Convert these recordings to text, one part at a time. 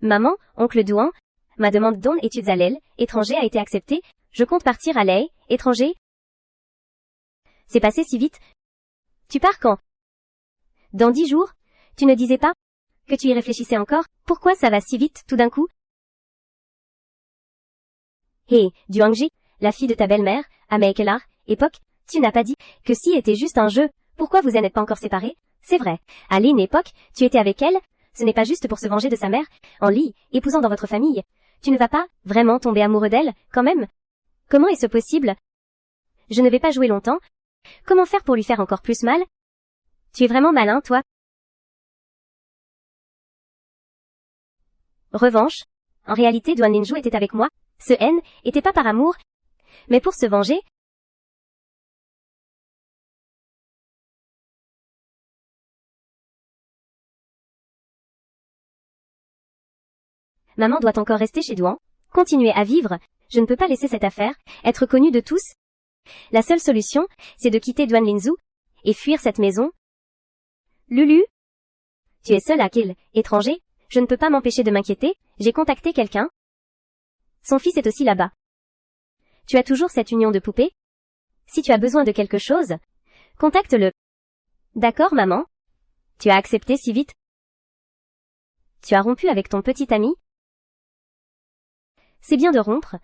Maman, oncle Douan, ma demande d'études à l'aile, étranger a été acceptée. Je compte partir à l'aile, étranger. C'est passé si vite. Tu pars quand? Dans 10 jours? Tu ne disais pas que tu y réfléchissais encore? Pourquoi ça va si vite, tout d'un coup? Hé, Duangji, la fille de ta belle-mère, à Maekelar, époque, tu n'as pas dit que si était juste un jeu. Pourquoi vous n'êtes pas encore séparés? C'est vrai. À une époque, tu étais avec elle. Ce n'est pas juste pour se venger de sa mère, en lit, épousant dans votre famille. Tu ne vas pas vraiment tomber amoureux d'elle, quand même? Comment est-ce possible? Je ne vais pas jouer longtemps. Comment faire pour lui faire encore plus mal? Tu es vraiment malin, toi. Revanche. En réalité, Duan Linju était avec moi. Ce haine était pas par amour, mais pour se venger. Maman doit encore rester chez Duan. Continuer à vivre. Je ne peux pas laisser cette affaire être connue de tous. La seule solution, c'est de quitter Duan Linzu et fuir cette maison. Lulu? Tu es seule à Kiel, étranger? Je ne peux pas m'empêcher de m'inquiéter. J'ai contacté quelqu'un. Son fils est aussi là-bas. Tu as toujours cette union de poupée? Si tu as besoin de quelque chose, contacte-le. D'accord, maman? Tu as accepté si vite? Tu as rompu avec ton petit ami? C'est bien de rompre.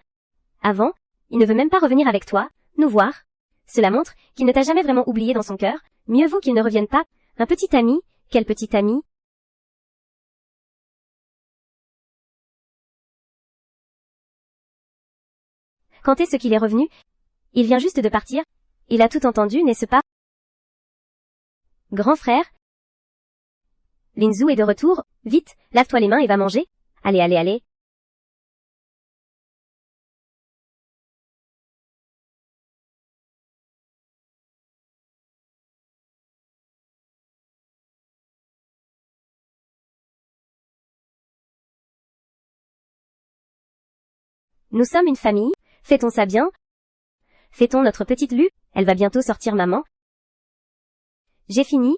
Avant, il ne veut même pas revenir avec toi, nous voir. Cela montre qu'il ne t'a jamais vraiment oublié dans son cœur. Mieux vaut qu'il ne revienne pas. Un petit ami? Quel petit ami? Quand est-ce qu'il est revenu? Il vient juste de partir. Il a tout entendu, n'est-ce pas? Grand frère? Linzu est de retour. Vite, lave-toi les mains et va manger. Allez, allez, allez. Nous sommes une famille. Fêtons ça bien. Fêtons notre petite Lu. Elle va bientôt sortir, maman. J'ai fini.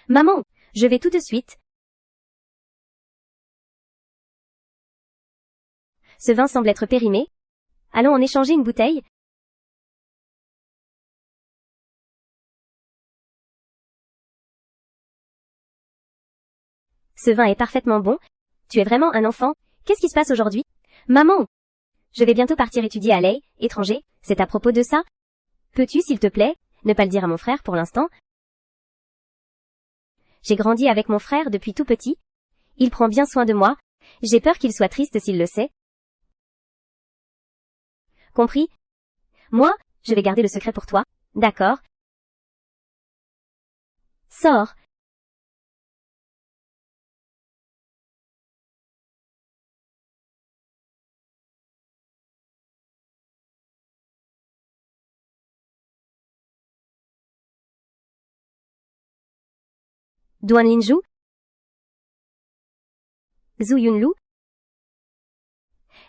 Maman, je vais tout de suite. Ce vin semble être périmé. Allons en échanger une bouteille. Ce vin est parfaitement bon. Tu es vraiment un enfant. Qu'est-ce qui se passe aujourd'hui? Maman! Je vais bientôt partir étudier à Ley, étranger. C'est à propos de ça? Peux-tu, s'il te plaît, ne pas le dire à mon frère pour l'instant? J'ai grandi avec mon frère depuis tout petit. Il prend bien soin de moi. J'ai peur qu'il soit triste s'il le sait. Compris? Moi, je vais garder le secret pour toi. D'accord? Sors. Duan Linju? Zhu Yunlu?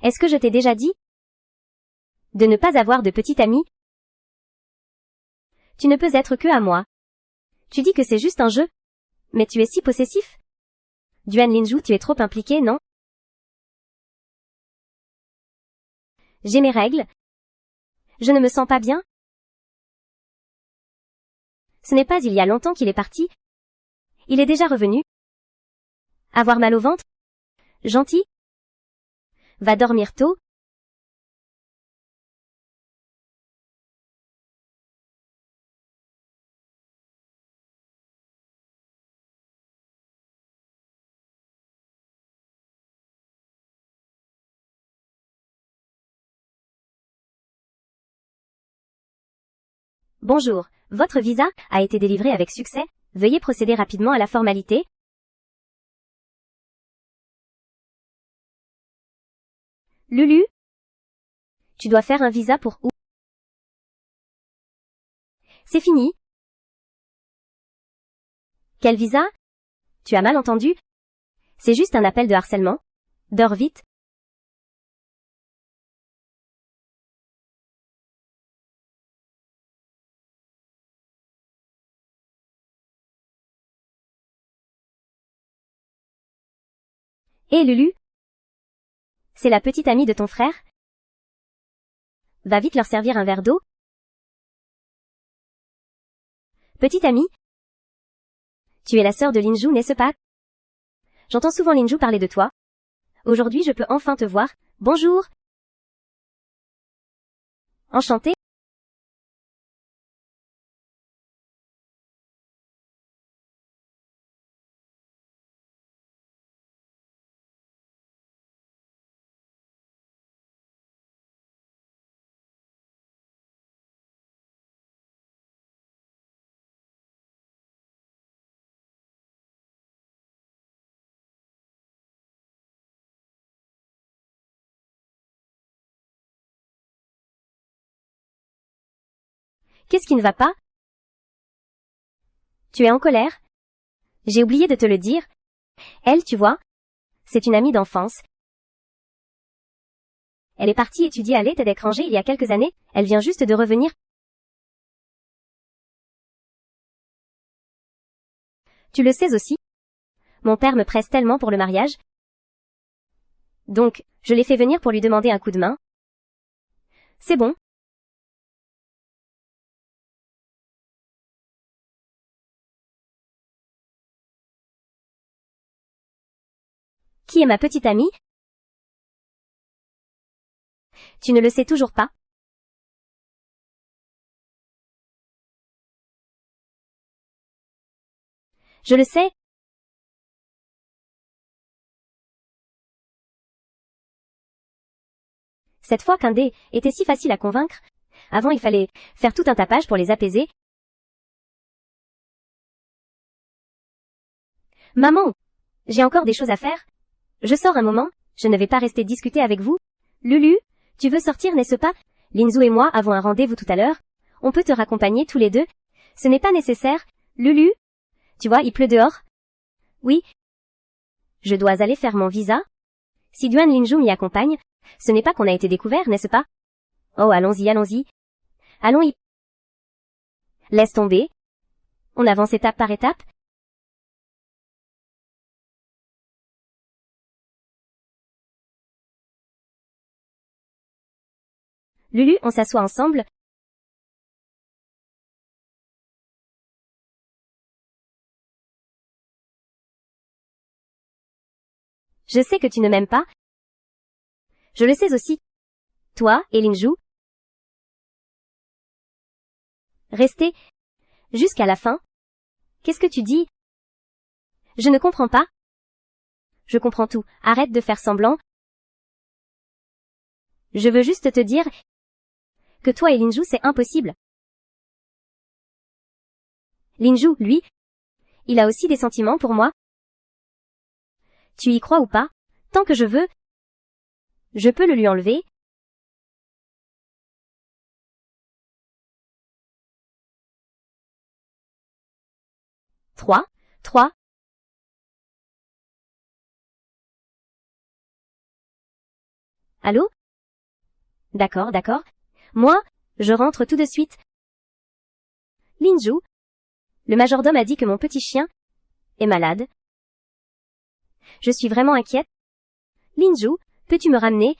Est-ce que je t'ai déjà dit de ne pas avoir de petit ami? Tu ne peux être que à moi. Tu dis que c'est juste un jeu. Mais tu es si possessif. Duan Linju, tu es trop impliqué, non? J'ai mes règles. Je ne me sens pas bien. Ce n'est pas il y a longtemps qu'il est parti. Il est déjà revenu. Avoir mal au ventre? Gentil? Va dormir tôt. Bonjour, votre visa a été délivré avec succès. Veuillez procéder rapidement à la formalité. Lulu? Tu dois faire un visa pour où? C'est fini. Quel visa? Tu as mal entendu? C'est juste un appel de harcèlement. Dors vite. Hé Lulu, c'est la petite amie de ton frère? Va vite leur servir un verre d'eau. Petite amie? Tu es la sœur de Linju, n'est-ce pas? J'entends souvent Linju parler de toi. Aujourd'hui je peux enfin te voir. Bonjour. Enchantée. Qu'est-ce qui ne va pas? Tu es en colère? J'ai oublié de te le dire. Elle, tu vois, c'est une amie d'enfance. Elle est partie étudier à l'État d'étranger il y a quelques années, elle vient juste de revenir. Tu le sais aussi. Mon père me presse tellement pour le mariage. Donc, je l'ai fait venir pour lui demander un coup de main. C'est bon. Qui est ma petite amie? Tu ne le sais toujours pas? Je le sais. Cette fois qu'Indé était si facile à convaincre. Avant il fallait faire tout un tapage pour les apaiser. Maman, j'ai encore des choses à faire. Je sors un moment, je ne vais pas rester discuter avec vous. Lulu, tu veux sortir, n'est-ce pas? Linzu et moi avons un rendez-vous tout à l'heure. On peut te raccompagner tous les deux. Ce n'est pas nécessaire. Lulu, tu vois, il pleut dehors. Oui. Je dois aller faire mon visa. Si Duan Linju m'y accompagne, ce n'est pas qu'on a été découvert, n'est-ce pas? Oh, allons-y, allons-y. Allons-y. Laisse tomber. On avance étape par étape. Lulu, on s'assoit ensemble. Je sais que tu ne m'aimes pas. Je le sais aussi. Toi et Linju. Restez. Jusqu'à la fin. Qu'est-ce que tu dis? Je ne comprends pas. Je comprends tout. Arrête de faire semblant. Je veux juste te dire que toi et Linju c'est impossible. Linju, lui, il a aussi des sentiments pour moi. Tu y crois ou pas? Tant que je veux, je peux le lui enlever. Trois. Allô? D'accord. Moi, je rentre tout de suite. Linju, le majordome a dit que mon petit chien est malade. Je suis vraiment inquiète. Linju, peux-tu me ramener?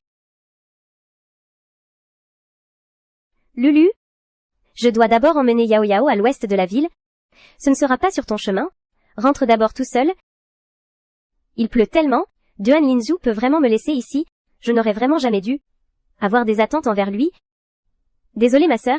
Lulu, je dois d'abord emmener Yao Yao à l'ouest de la ville. Ce ne sera pas sur ton chemin. Rentre d'abord tout seul. Il pleut tellement. Duan Linju peut vraiment me laisser ici. Je n'aurais vraiment jamais dû avoir des attentes envers lui. Désolée ma sœur.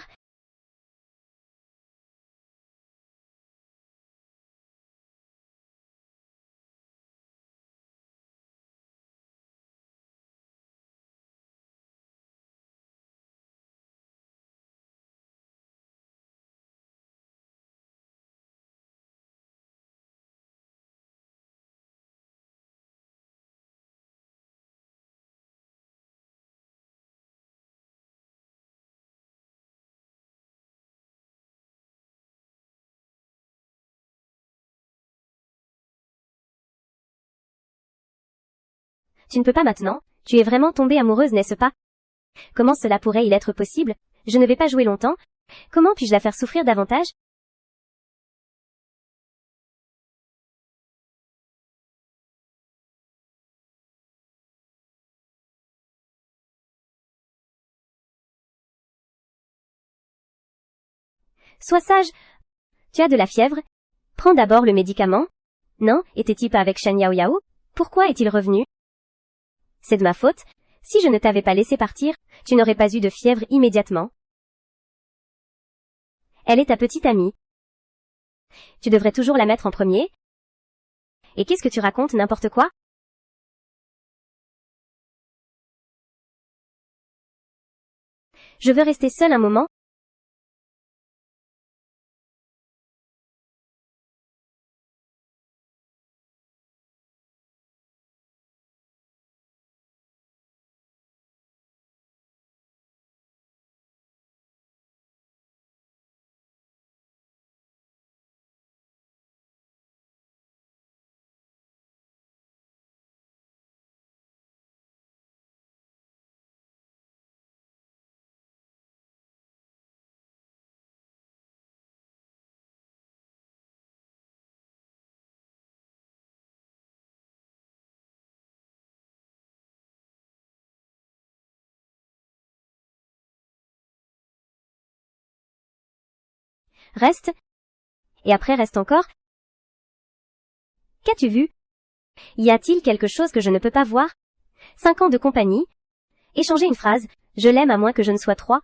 Tu ne peux pas maintenant. Tu es vraiment tombée amoureuse, n'est-ce pas? Comment cela pourrait-il être possible? Je ne vais pas jouer longtemps. Comment puis-je la faire souffrir davantage? Sois sage. Tu as de la fièvre? Prends d'abord le médicament. Non, était-il pas avec Shen Yao Yao? Pourquoi est-il revenu? C'est de ma faute. Si je ne t'avais pas laissé partir, tu n'aurais pas eu de fièvre immédiatement. Elle est ta petite amie. Tu devrais toujours la mettre en premier. Et qu'est-ce que tu racontes, n'importe quoi? Je veux rester seule un moment. Reste. Et après reste encore. Qu'as-tu vu? Y a-t-il quelque chose que je ne peux pas voir? 5 ans de compagnie. Échanger une phrase. Je l'aime à moins que je ne sois 3.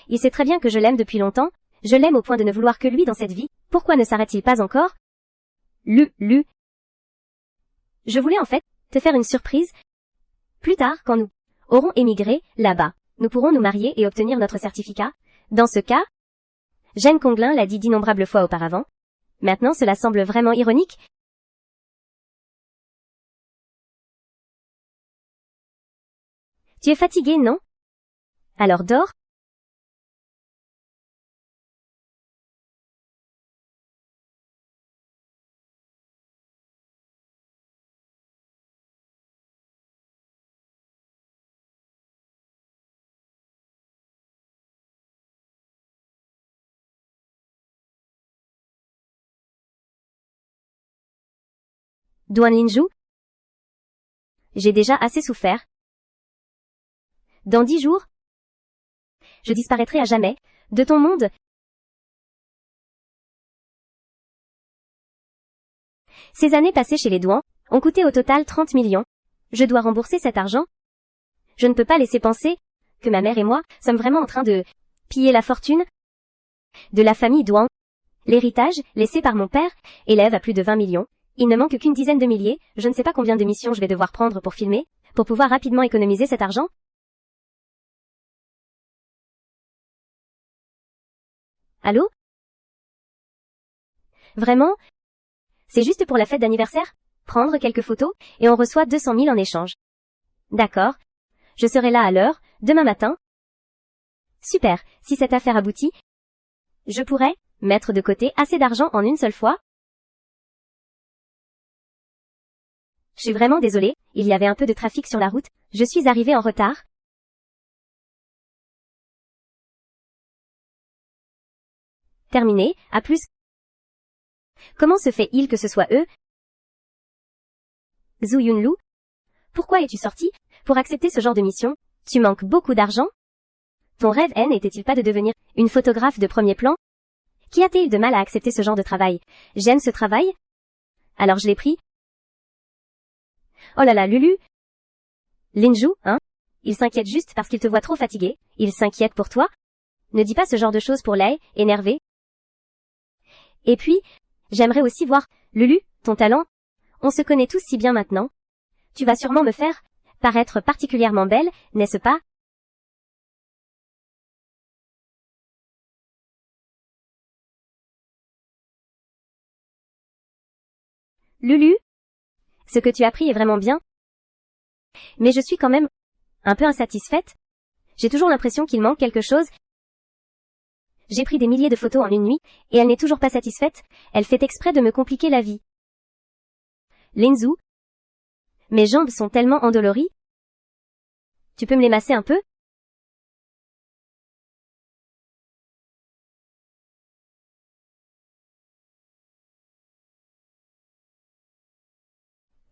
Il sait très bien que je l'aime depuis longtemps. Je l'aime au point de ne vouloir que lui dans cette vie. Pourquoi ne s'arrête-t-il pas encore? Lu. Je voulais en fait te faire une surprise. Plus tard, quand nous aurons émigré là-bas, nous pourrons nous marier et obtenir notre certificat. Dans ce cas, Jeanne Conglin l'a dit d'innombrables fois auparavant. Maintenant cela semble vraiment ironique. Tu es fatigué, non? Alors dors. Duan Linju? J'ai déjà assez souffert. Dans 10 jours, je disparaîtrai à jamais de ton monde. Ces années passées chez les Duan ont coûté au total 30 millions. Je dois rembourser cet argent. Je ne peux pas laisser penser que ma mère et moi sommes vraiment en train de piller la fortune de la famille Duan. L'héritage, laissé par mon père, élève à plus de 20 millions. Il ne manque qu'une dizaine de milliers, je ne sais pas combien de missions je vais devoir prendre pour filmer, pour pouvoir rapidement économiser cet argent. Allô? Vraiment? C'est juste pour la fête d'anniversaire? Prendre quelques photos, et on reçoit 200 000 en échange. D'accord. Je serai là à l'heure, demain matin. Super, si cette affaire aboutit, je pourrais mettre de côté assez d'argent en une seule fois. Je suis vraiment désolée, il y avait un peu de trafic sur la route, je suis arrivée en retard. Terminé, à plus. Comment se fait-il que ce soit eux? Zhu Yunlu? Pourquoi es-tu sorti pour accepter ce genre de mission? Tu manques beaucoup d'argent? Ton rêve N n'était-il pas de devenir une photographe de premier plan? Qu'y a-t-il de mal à accepter ce genre de travail? J'aime ce travail. Alors je l'ai pris. Oh là là, Lulu. Linju, hein? Il s'inquiète juste parce qu'il te voit trop fatigué. Il s'inquiète pour toi? Ne dis pas ce genre de choses pour Lei, énervé. Et puis, j'aimerais aussi voir, Lulu, ton talent. On se connaît tous si bien maintenant. Tu vas sûrement me faire paraître particulièrement belle, n'est-ce pas? Lulu? Ce que tu as pris est vraiment bien. Mais je suis quand même un peu insatisfaite. J'ai toujours l'impression qu'il manque quelque chose. J'ai pris des milliers de photos en une nuit, et elle n'est toujours pas satisfaite. Elle fait exprès de me compliquer la vie. Linzu? Mes jambes sont tellement endolories. Tu peux me les masser un peu?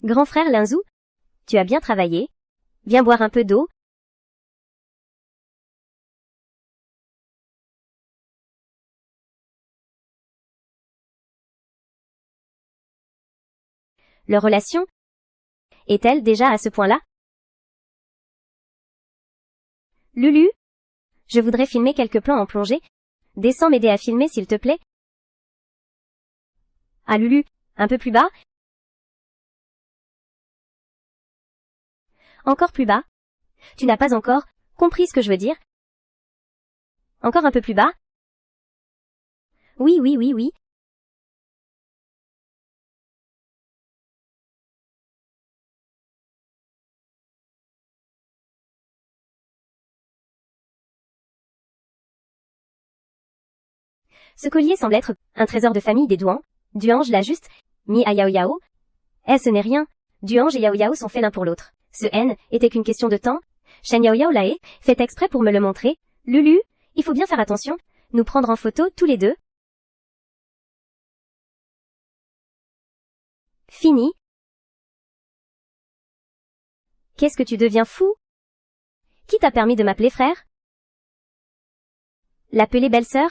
Grand frère Linzu? Tu as bien travaillé. Viens boire un peu d'eau. Leur relation est-elle déjà à ce point-là? Lulu? Je voudrais filmer quelques plans en plongée. Descends m'aider à filmer s'il te plaît. Ah Lulu, un peu plus bas. Encore plus bas. Tu n'as pas encore compris ce que je veux dire? Encore un peu plus bas. Oui, oui, oui, oui. Ce collier semble être un trésor de famille des Douans. Duange l'a juste mis à Yao Yao. Eh, ce n'est rien. Duange et Yao Yao sont faits l'un pour l'autre. Ce N était qu'une question de temps. Shen Yao Yao l'a fait exprès pour me le montrer. Lulu, il faut bien faire attention. Nous prendre en photo tous les deux. Fini. Qu'est-ce que tu deviens fou? Qui t'a permis de m'appeler frère? L'appeler belle-sœur?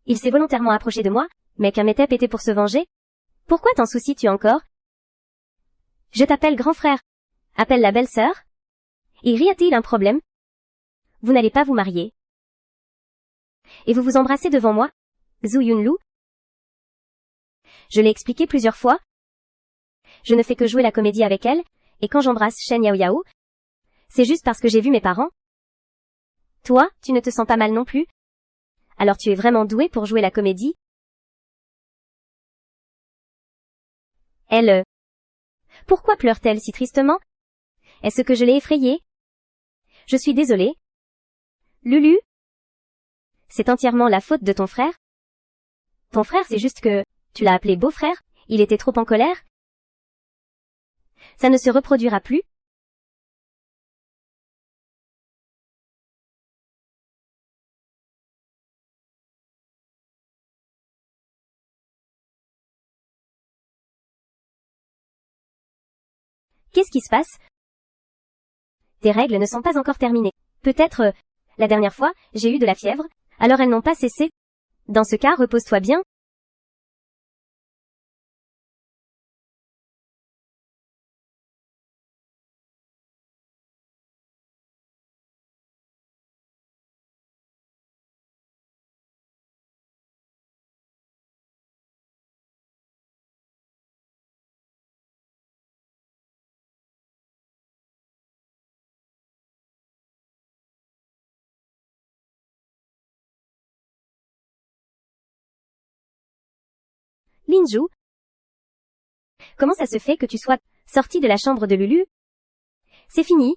Il s'est volontairement approché de moi, mais qu'un métep était pour se venger? Pourquoi t'en soucies-tu encore? Je t'appelle grand frère. Appelle la belle-sœur? Y a-t-il un problème? Vous n'allez pas vous marier. Et vous vous embrassez devant moi? Zhu Yunlu? Je l'ai expliqué plusieurs fois. Je ne fais que jouer la comédie avec elle, et quand j'embrasse Shen Yao Yao, c'est juste parce que j'ai vu mes parents. Toi, tu ne te sens pas mal non plus? Alors tu es vraiment doué pour jouer la comédie? Elle, pourquoi pleure-t-elle si tristement? Est-ce que je l'ai effrayée? Je suis désolée. Lulu? C'est entièrement la faute de ton frère? Ton frère, c'est juste que tu l'as appelé beau-frère, il était trop en colère? Ça ne se reproduira plus? Qu'est-ce qui se passe? Tes règles ne sont pas encore terminées. Peut-être, la dernière fois, j'ai eu de la fièvre, alors elles n'ont pas cessé. Dans ce cas, repose-toi bien. Linju, comment ça se fait que tu sois sorti de la chambre de Lulu? C'est fini.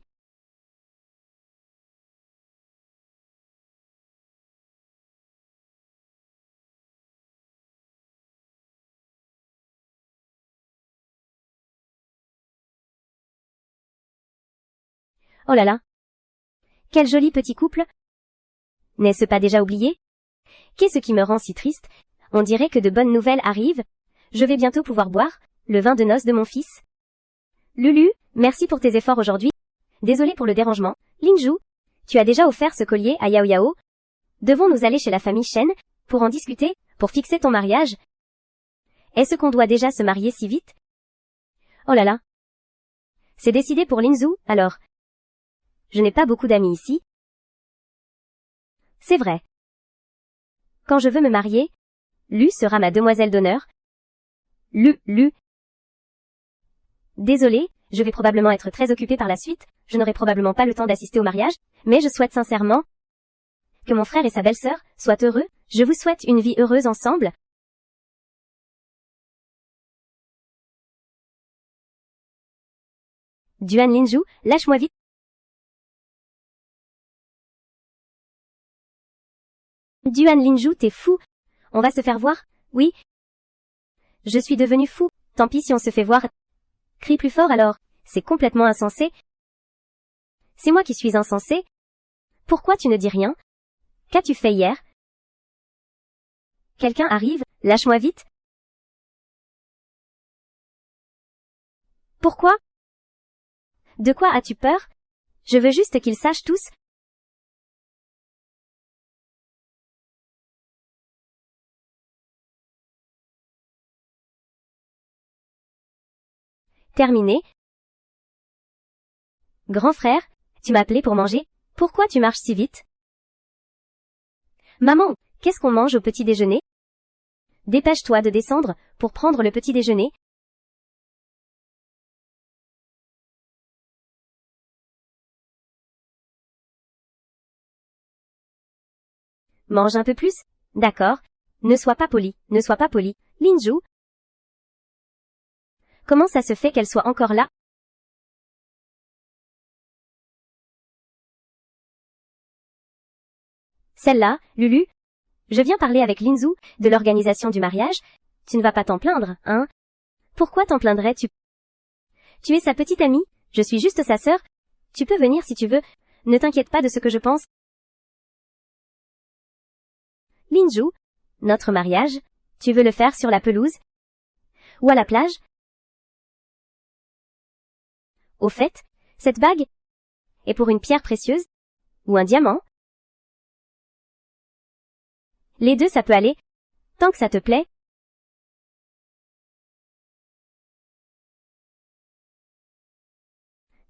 Oh là là. Quel joli petit couple. N'est-ce pas déjà oublié? Qu'est-ce qui me rend si triste? On dirait que de bonnes nouvelles arrivent. Je vais bientôt pouvoir boire le vin de noces de mon fils. Lulu, merci pour tes efforts aujourd'hui. Désolé pour le dérangement. Linju, tu as déjà offert ce collier à Yao Yao? Devons-nous aller chez la famille Shen pour en discuter, pour fixer ton mariage? Est-ce qu'on doit déjà se marier si vite? Oh là là. C'est décidé pour Linzu, alors. Je n'ai pas beaucoup d'amis ici. C'est vrai. Quand je veux me marier, Lu sera ma demoiselle d'honneur. Lu. Désolée, je vais probablement être très occupée par la suite, je n'aurai probablement pas le temps d'assister au mariage, mais je souhaite sincèrement que mon frère et sa belle-sœur soient heureux, je vous souhaite une vie heureuse ensemble. Duan Linju, lâche-moi vite. Duan Linju, t'es fou. On va se faire voir? Oui. Je suis devenu fou. Tant pis si on se fait voir. Crie plus fort alors. C'est complètement insensé. C'est moi qui suis insensé. Pourquoi tu ne dis rien? Qu'as-tu fait hier? Quelqu'un arrive, lâche-moi vite. Pourquoi? De quoi as-tu peur? Je veux juste qu'ils sachent tous. Terminé. Grand frère, tu m'as appelé pour manger. Pourquoi tu marches si vite? Maman, qu'est-ce qu'on mange au petit déjeuner? Dépêche-toi de descendre pour prendre le petit déjeuner. Mange un peu plus? D'accord. Ne sois pas poli, ne sois pas poli. Linju. Comment ça se fait qu'elle soit encore là? Celle-là, Lulu. Je viens parler avec Linzu, de l'organisation du mariage. Tu ne vas pas t'en plaindre, hein? Pourquoi t'en plaindrais-tu? Tu es sa petite amie, je suis juste sa sœur. Tu peux venir si tu veux. Ne t'inquiète pas de ce que je pense. Linju. Notre mariage, tu veux le faire sur la pelouse? Ou à la plage? Au fait, cette bague est pour une pierre précieuse? Ou un diamant? Les deux ça peut aller, tant que ça te plaît.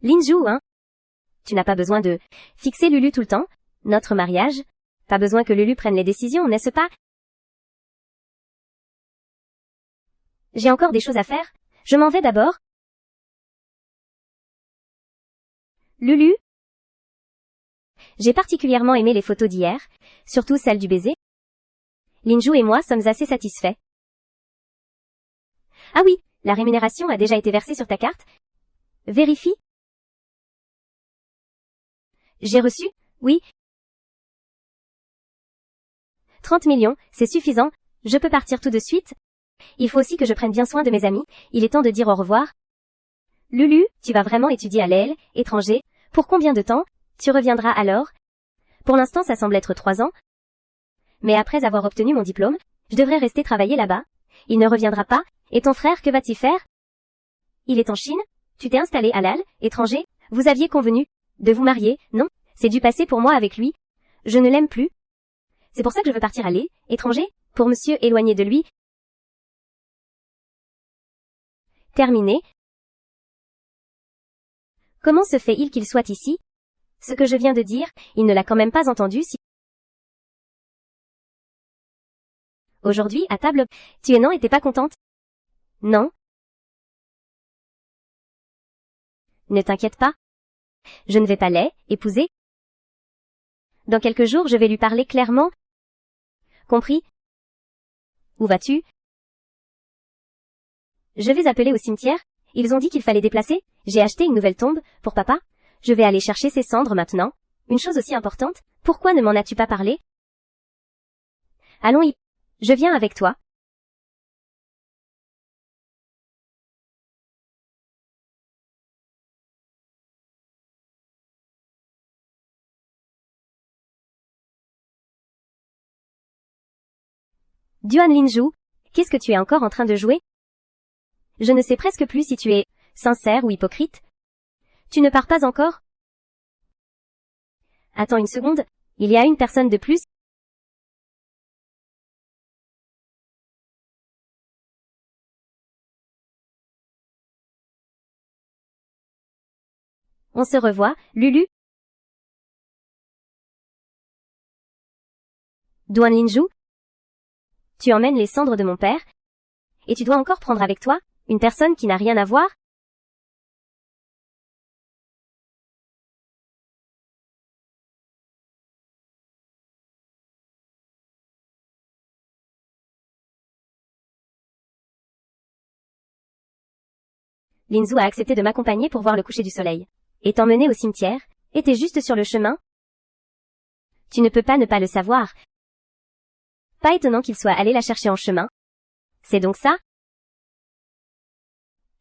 Linju, hein? Tu n'as pas besoin de fixer Lulu tout le temps. Notre mariage, pas besoin que Lulu prenne les décisions, n'est-ce pas? J'ai encore des choses à faire. Je m'en vais d'abord. Lulu? J'ai particulièrement aimé les photos d'hier, surtout celle du baiser. Linju et moi sommes assez satisfaits. Ah oui, la rémunération a déjà été versée sur ta carte. Vérifie. J'ai reçu, oui. 30 millions, c'est suffisant. Je peux partir tout de suite. Il faut aussi que je prenne bien soin de mes amis. Il est temps de dire au revoir. Lulu, tu vas vraiment étudier à l'EL, étranger. Pour combien de temps? Tu reviendras alors? Pour l'instant ça semble être 3 ans. Mais après avoir obtenu mon diplôme, je devrais rester travailler là-bas. Il ne reviendra pas. Et ton frère, que va-t-il faire? Il est en Chine? Tu t'es installé à l'AL, étranger? Vous aviez convenu de vous marier? Non, c'est du passé pour moi avec lui. Je ne l'aime plus. C'est pour ça que je veux partir à l'étranger, pour monsieur éloigné de lui. Terminé. Comment se fait-il qu'il soit ici? Ce que je viens de dire, il ne l'a quand même pas entendu si... Aujourd'hui, à table, tu es non et t'es pas contente? Non. Ne t'inquiète pas. Je ne vais pas épouser. Dans quelques jours, je vais lui parler clairement. Compris? Où vas-tu? Je vais appeler au cimetière. Ils ont dit qu'il fallait déplacer. J'ai acheté une nouvelle tombe, pour papa. Je vais aller chercher ses cendres maintenant. Une chose aussi importante, pourquoi ne m'en as-tu pas parlé? Allons-y. Je viens avec toi. Duan Linju, qu'est-ce que tu es encore en train de jouer? Je ne sais presque plus si tu es sincère ou hypocrite. Tu ne pars pas encore? Attends une seconde, il y a une personne de plus. On se revoit, Lulu. Duan Linju, tu emmènes les cendres de mon père, et tu dois encore prendre avec toi une personne qui n'a rien à voir? Linzu a accepté de m'accompagner pour voir le coucher du soleil. Et t'emmener au cimetière, et t'es juste sur le chemin? Tu ne peux pas ne pas le savoir. Pas étonnant qu'il soit allé la chercher en chemin. C'est donc ça?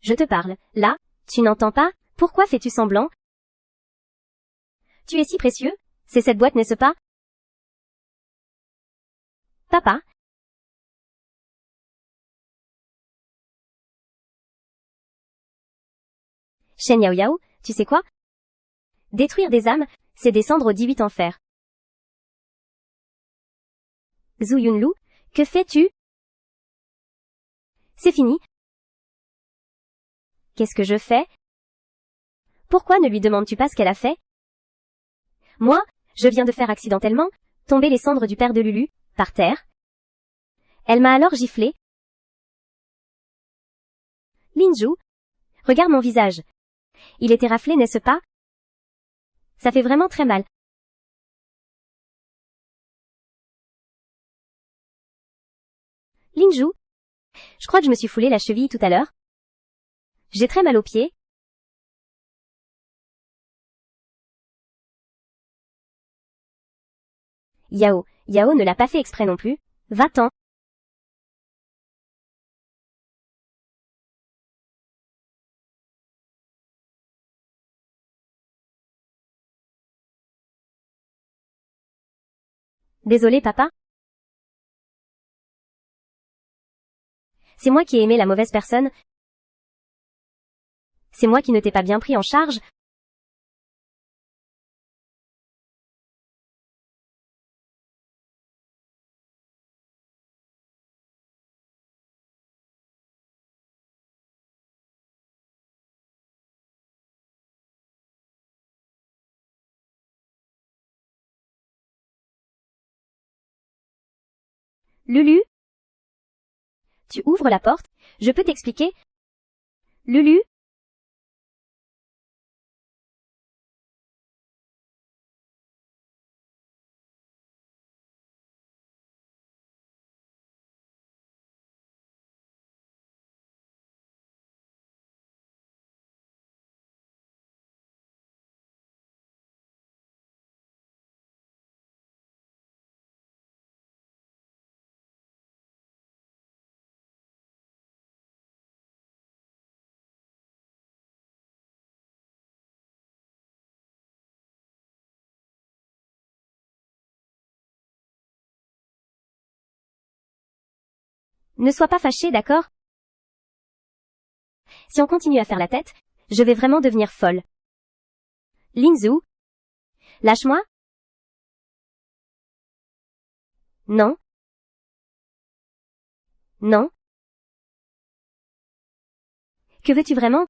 Je te parle, là, tu n'entends pas? Pourquoi fais-tu semblant? Tu es si précieux? C'est cette boîte, n'est-ce pas? Papa? Shen Yao Yao, tu sais quoi? Détruire des âmes, c'est descendre au 18 enfer. Zhu Yunlu, que fais-tu? C'est fini. Qu'est-ce que je fais? Pourquoi ne lui demandes-tu pas ce qu'elle a fait? Moi, je viens de faire accidentellement tomber les cendres du père de Lulu, par terre. Elle m'a alors giflé. Linju, regarde mon visage. Il était raflé, n'est-ce pas? Ça fait vraiment très mal. Linju, je crois que je me suis foulé la cheville tout à l'heure. J'ai très mal aux pieds. Yao ne l'a pas fait exprès non plus. Va-t'en. Désolé papa. C'est moi qui ai aimé la mauvaise personne. C'est moi qui ne t'ai pas bien pris en charge. Lulu? Tu ouvres la porte? Je peux t'expliquer? Lulu? Ne sois pas fâché, d'accord? Si on continue à faire la tête, je vais vraiment devenir folle. Linzu? Lâche-moi? Non? Non? Que veux-tu vraiment?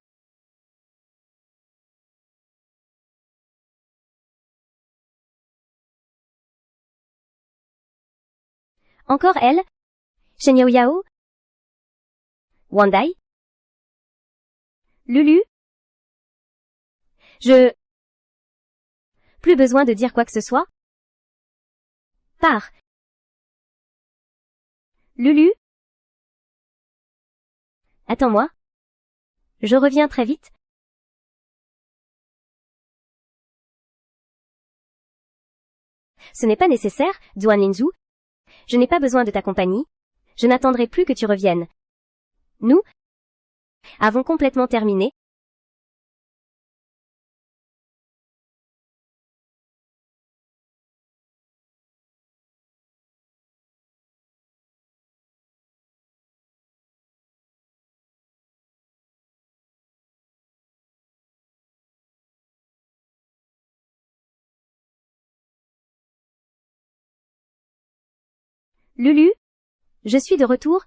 Encore elle? Shen Yao? Wandai? Lulu? Plus besoin de dire quoi que ce soit? Pars. Lulu? Attends-moi. Je reviens très vite. Ce n'est pas nécessaire, Duan Linzu. Je n'ai pas besoin de ta compagnie. Je n'attendrai plus que tu reviennes. Nous avons complètement terminé. Lulu? Je suis de retour.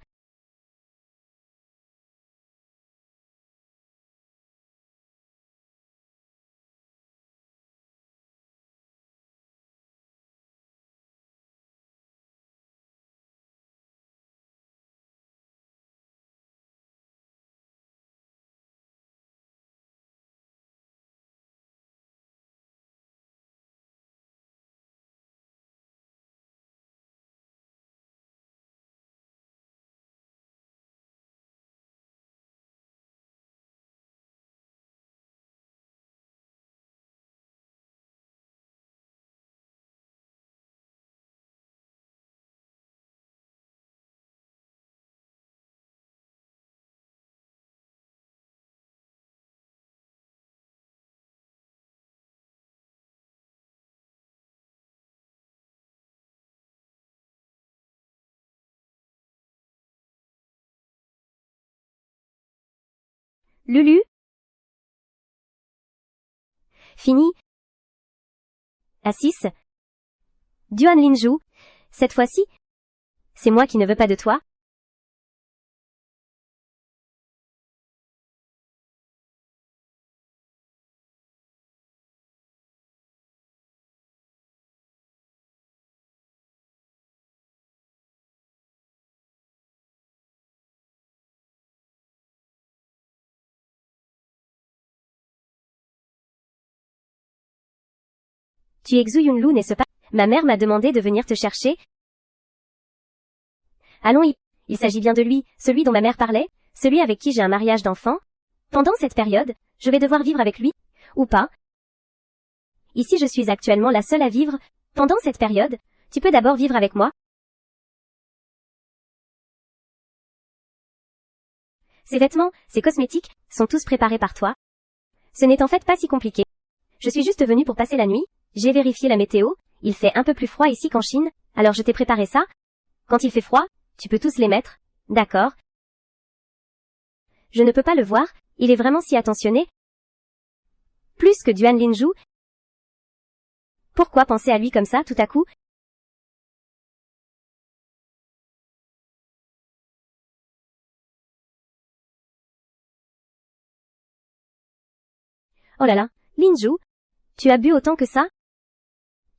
Lulu? Fini. Assis. Duan Linju. Cette fois-ci, c'est moi qui ne veux pas de toi. Tu es Xu Yunlu, n'est-ce pas? Ma mère m'a demandé de venir te chercher. Allons, il s'agit bien de lui, celui dont ma mère parlait, celui avec qui j'ai un mariage d'enfant. Pendant cette période, je vais devoir vivre avec lui, ou pas. Ici je suis actuellement la seule à vivre. Pendant cette période, tu peux d'abord vivre avec moi. Ces vêtements, ces cosmétiques, sont tous préparés par toi. Ce n'est en fait pas si compliqué. Je suis juste venue pour passer la nuit, j'ai vérifié la météo, il fait un peu plus froid ici qu'en Chine, alors je t'ai préparé ça. Quand il fait froid, tu peux tous les mettre, d'accord? Je ne peux pas le voir, il est vraiment si attentionné. Plus que Duan Linju. Pourquoi penser à lui comme ça tout à coup? Oh là là, Linju, tu as bu autant que ça?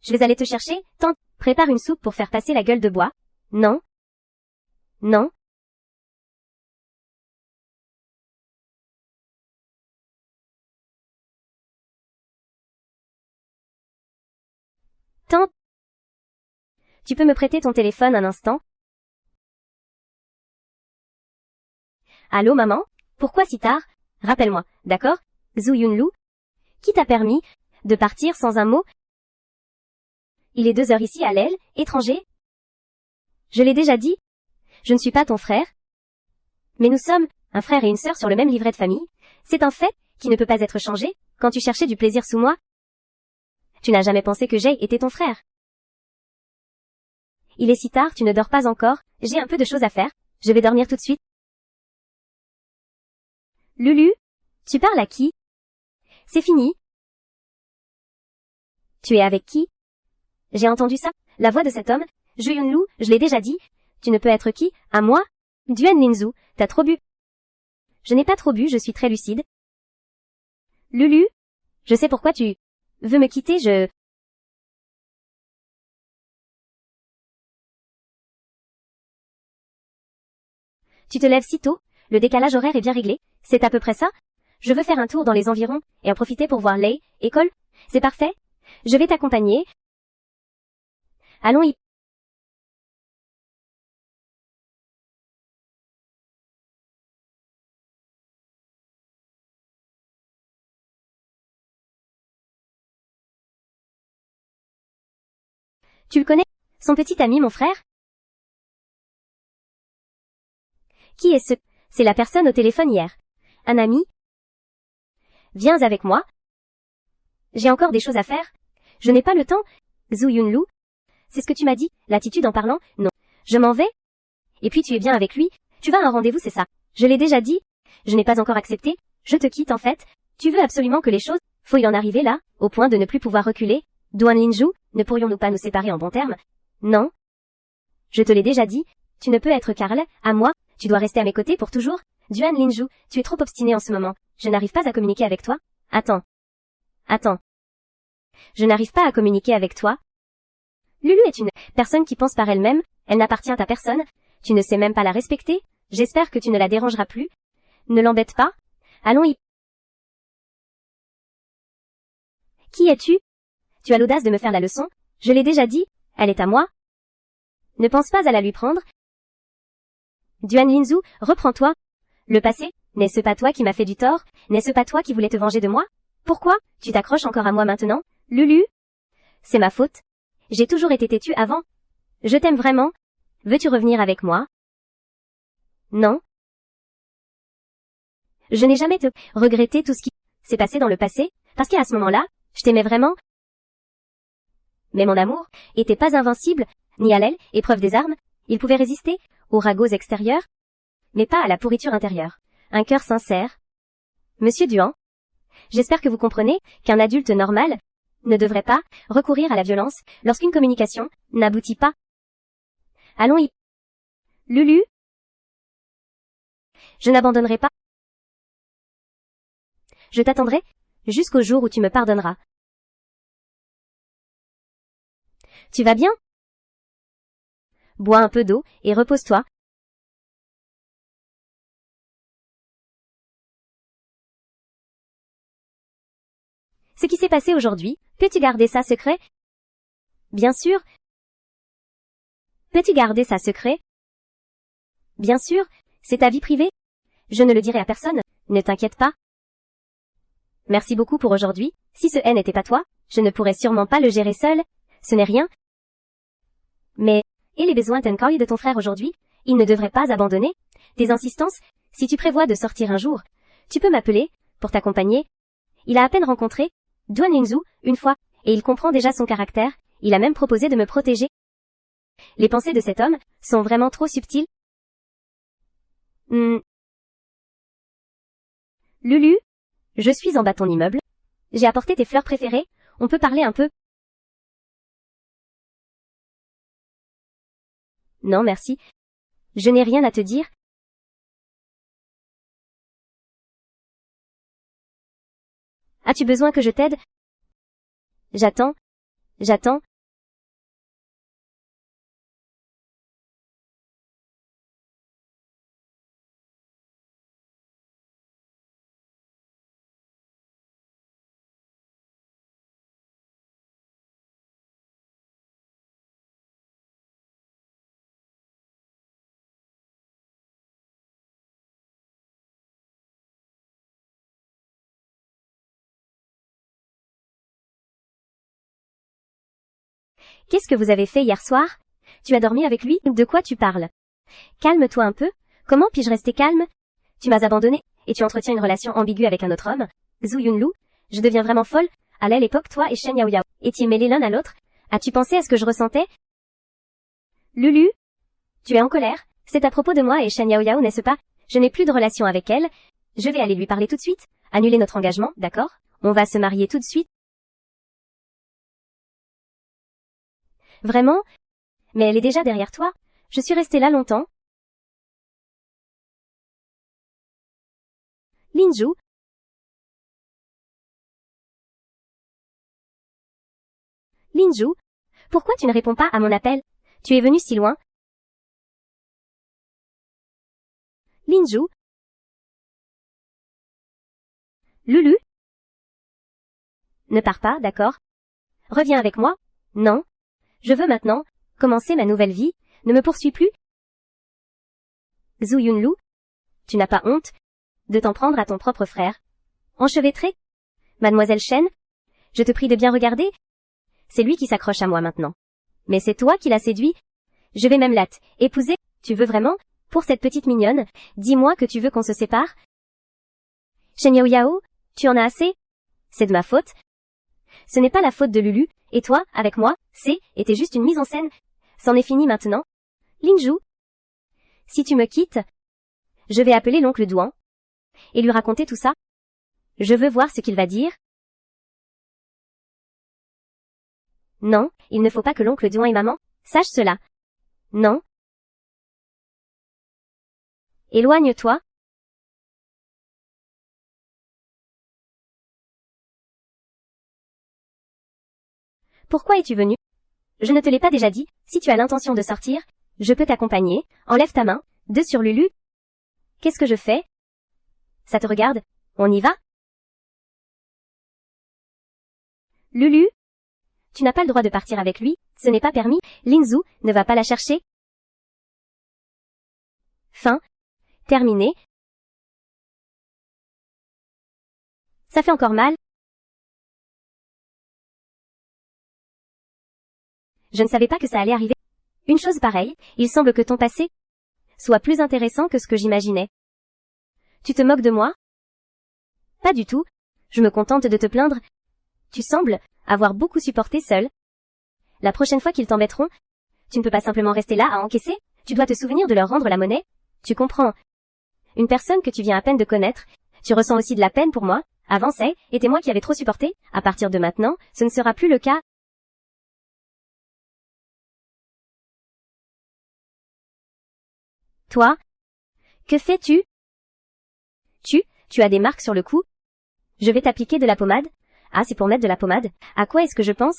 Je vais aller te chercher, tente, prépare une soupe pour faire passer la gueule de bois. Non. Non. Tente. Tu peux me prêter ton téléphone un instant? Allô maman? Pourquoi si tard? Rappelle-moi, d'accord? Zhu Yunlu? Qui t'a permis de partir sans un mot? Il est 2 heures ici à l'aile, étranger? Je l'ai déjà dit. Je ne suis pas ton frère. Mais nous sommes un frère et une sœur sur le même livret de famille. C'est un fait qui ne peut pas être changé. Quand tu cherchais du plaisir sous moi, tu n'as jamais pensé que Jay était ton frère. Il est si tard, tu ne dors pas encore. J'ai un peu de choses à faire. Je vais dormir tout de suite. Lulu? Tu parles à qui? C'est fini. Tu es avec qui? J'ai entendu ça. La voix de cet homme. Zhu Yunlu, je l'ai déjà dit. Tu ne peux être qui? À moi? Duan Linzu, t'as trop bu. Je n'ai pas trop bu, je suis très lucide. Lulu? Je sais pourquoi tu veux me quitter, Tu te lèves si tôt? Le décalage horaire est bien réglé. C'est à peu près ça? Je veux faire un tour dans les environs et en profiter pour voir Lei, école. C'est parfait. Je vais t'accompagner. Allons y. Tu le connais? Son petit ami, mon frère? Qui est ce? C'est la personne au téléphone hier. Un ami? Viens avec moi. J'ai encore des choses à faire. Je n'ai pas le temps. Zhu Yunlu? C'est ce que tu m'as dit, l'attitude en parlant? Non. Je m'en vais? Et puis tu es bien avec lui? Tu vas à un rendez-vous, c'est ça? Je l'ai déjà dit. Je n'ai pas encore accepté. Je te quitte en fait. Tu veux absolument que les choses, faut y en arriver là, au point de ne plus pouvoir reculer? Duan Linju, ne pourrions-nous pas nous séparer en bons termes? Non. Je te l'ai déjà dit. Tu ne peux être Karl, à moi. Tu dois rester à mes côtés pour toujours. Duan Linju, tu es trop obstiné en ce moment. Je n'arrive pas à communiquer avec toi. Attends. Attends. Je n'arrive pas à communiquer avec toi. Lulu est une personne qui pense par elle-même. Elle n'appartient à personne. Tu ne sais même pas la respecter. J'espère que tu ne la dérangeras plus. Ne l'embête pas. Allons y. Qui es-tu? Tu as l'audace de me faire la leçon. Je l'ai déjà dit. Elle est à moi. Ne pense pas à la lui prendre. Duan Linzu, reprends-toi. Le passé, n'est-ce pas toi qui m'as fait du tort? N'est-ce pas toi qui voulais te venger de moi? Pourquoi tu t'accroches encore à moi maintenant? Lulu? C'est ma faute. J'ai toujours été têtue avant. Je t'aime vraiment. Veux-tu revenir avec moi? Non. Je n'ai jamais te regretté tout ce qui s'est passé dans le passé, parce qu'à ce moment-là, je t'aimais vraiment. Mais mon amour était pas invincible, ni à l'aile, épreuve des armes. Il pouvait résister aux ragots extérieurs, mais pas à la pourriture intérieure. Un cœur sincère. Monsieur Duan, j'espère que vous comprenez qu'un adulte normal ne devrait pas recourir à la violence lorsqu'une communication n'aboutit pas. Allons y. Lulu? Je n'abandonnerai pas. Je t'attendrai jusqu'au jour où tu me pardonneras. Tu vas bien? Bois un peu d'eau et repose-toi. Ce qui s'est passé aujourd'hui, peux-tu garder ça secret? Bien sûr. Peux-tu garder ça secret? Bien sûr, c'est ta vie privée. Je ne le dirai à personne, ne t'inquiète pas. Merci beaucoup pour aujourd'hui. Si ce N n'était pas toi, je ne pourrais sûrement pas le gérer seul. Ce n'est rien. Mais, et les besoins d'Encoy de ton frère aujourd'hui? Il ne devrait pas abandonner tes insistances. Si tu prévois de sortir un jour, tu peux m'appeler, pour t'accompagner. Il a à peine rencontré Duan Lingzhu, une fois, et il comprend déjà son caractère. Il a même proposé de me protéger. Les pensées de cet homme sont vraiment trop subtiles. Lulu, je suis en bas de ton immeuble. J'ai apporté tes fleurs préférées. On peut parler un peu? Non, merci. Je n'ai rien à te dire. As-tu besoin que je t'aide? J'attends. Qu'est-ce que vous avez fait hier soir? Tu as dormi avec lui? De quoi tu parles? Calme-toi un peu. Comment puis-je rester calme? Tu m'as abandonné, et tu entretiens une relation ambiguë avec un autre homme. Zhu Yunlu, je deviens vraiment folle. À l'époque, toi et Shen Yaoyao étiez mêlés l'un à l'autre. As-tu pensé à ce que je ressentais? Lulu? Tu es en colère? C'est à propos de moi et Shen Yaoyao, n'est-ce pas? Je n'ai plus de relation avec elle. Je vais aller lui parler tout de suite. Annuler notre engagement, d'accord? On va se marier tout de suite. Vraiment? Mais elle est déjà derrière toi. Je suis restée là longtemps. Lingzhu? Lingzhu? Pourquoi tu ne réponds pas à mon appel? Tu es venu si loin. Lingzhu? Lulu? Ne pars pas, d'accord? Reviens avec moi? Non. Je veux maintenant commencer ma nouvelle vie. Ne me poursuis plus. Zhu Yunlu? Tu n'as pas honte de t'en prendre à ton propre frère? Enchevêtré? Mademoiselle Shen? Je te prie de bien regarder. C'est lui qui s'accroche à moi maintenant. Mais c'est toi qui l'as séduit. Je vais même épouser. Tu veux vraiment? Pour cette petite mignonne, dis-moi que tu veux qu'on se sépare. Shen Yaoyao, tu en as assez? C'est de ma faute. Ce n'est pas la faute de Lulu, et toi, avec moi, était juste une mise en scène. C'en est fini maintenant. Lingzhu, si tu me quittes, je vais appeler l'oncle Duan et lui raconter tout ça. Je veux voir ce qu'il va dire. Non, il ne faut pas que l'oncle Duan et maman sachent cela. Non. Éloigne-toi. Pourquoi es-tu venu? Je ne te l'ai pas déjà dit. Si tu as l'intention de sortir, je peux t'accompagner. Enlève ta main. Sur Lulu. Qu'est-ce que je fais? Ça te regarde? On y va? Lulu? Tu n'as pas le droit de partir avec lui, ce n'est pas permis. Lingzhu ne va pas la chercher. Fin. Terminé. Ça fait encore mal. Je ne savais pas que ça allait arriver. Une chose pareille, il semble que ton passé soit plus intéressant que ce que j'imaginais. Tu te moques de moi? Pas du tout. Je me contente de te plaindre. Tu sembles avoir beaucoup supporté seul. La prochaine fois qu'ils t'embêteront, tu ne peux pas simplement rester là à encaisser. Tu dois te souvenir de leur rendre la monnaie. Tu comprends? Une personne que tu viens à peine de connaître, tu ressens aussi de la peine pour moi. Avant était moi qui avais trop supporté. À partir de maintenant, ce ne sera plus le cas. Toi? Que fais-tu? Tu as des marques sur le cou? Je vais t'appliquer de la pommade. Ah, c'est pour mettre de la pommade. À quoi est-ce que je pense?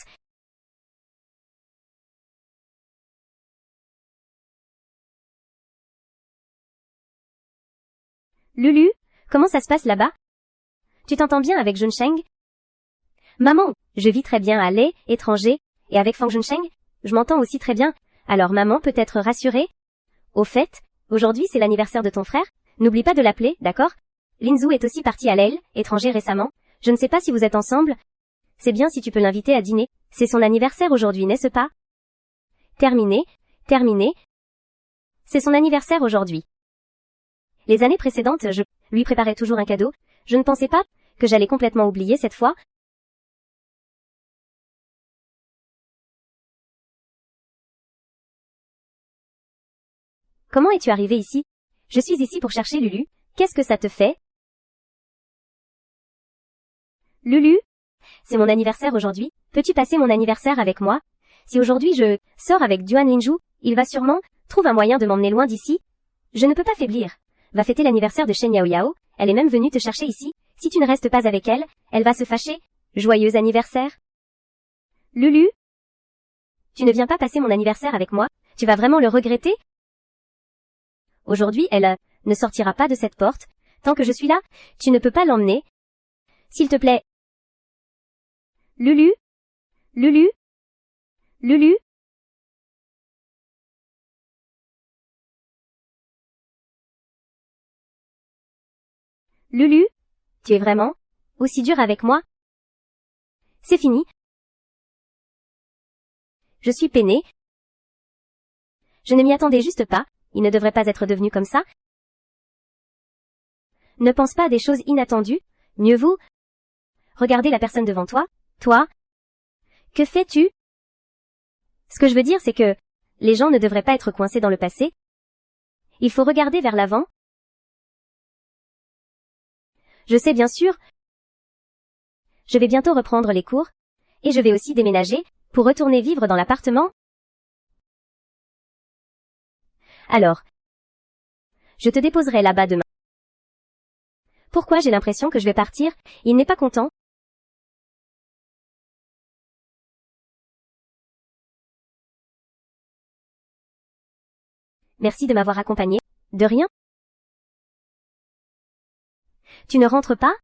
Lulu, comment ça se passe là-bas? Tu t'entends bien avec Junsheng? Maman, je vis très bien à l'étranger. Et avec Fang Junsheng, je m'entends aussi très bien. Alors maman peut être rassurée. Au fait, aujourd'hui c'est l'anniversaire de ton frère. N'oublie pas de l'appeler, d'accord? Linzhu est aussi partie à l'étranger récemment. Je ne sais pas si vous êtes ensemble. C'est bien si tu peux l'inviter à dîner. C'est son anniversaire aujourd'hui, n'est-ce pas? Terminé. C'est son anniversaire aujourd'hui. Les années précédentes, je lui préparais toujours un cadeau. Je ne pensais pas que j'allais complètement oublier cette fois. Comment es-tu arrivé ici? Je suis ici pour chercher Lulu. Qu'est-ce que ça te fait? Lulu? C'est mon anniversaire aujourd'hui. Peux-tu passer mon anniversaire avec moi? Si aujourd'hui je sors avec Duan Linzhu, il va sûrement trouver un moyen de m'emmener loin d'ici. Je ne peux pas faiblir. Va fêter l'anniversaire de Shen Yao Yao. Elle est même venue te chercher ici. Si tu ne restes pas avec elle, elle va se fâcher. Joyeux anniversaire. Lulu? Tu ne viens pas passer mon anniversaire avec moi? Tu vas vraiment le regretter? Aujourd'hui, elle ne sortira pas de cette porte. Tant que je suis là, tu ne peux pas l'emmener. S'il te plaît. Lulu? Lulu? Lulu? Lulu? Tu es vraiment aussi dur avec moi? C'est fini. Je suis peinée. Je ne m'y attendais juste pas. Il ne devrait pas être devenu comme ça. Ne pense pas à des choses inattendues. Mieux vaut regarder la personne devant toi. Toi? Que fais-tu? Ce que je veux dire, c'est que les gens ne devraient pas être coincés dans le passé. Il faut regarder vers l'avant. Je sais bien sûr. Je vais bientôt reprendre les cours. Et je vais aussi déménager pour retourner vivre dans l'appartement. Alors, je te déposerai là-bas demain. Pourquoi j'ai l'impression que je vais partir? Il n'est pas content. Merci de m'avoir accompagné. De rien. Tu ne rentres pas?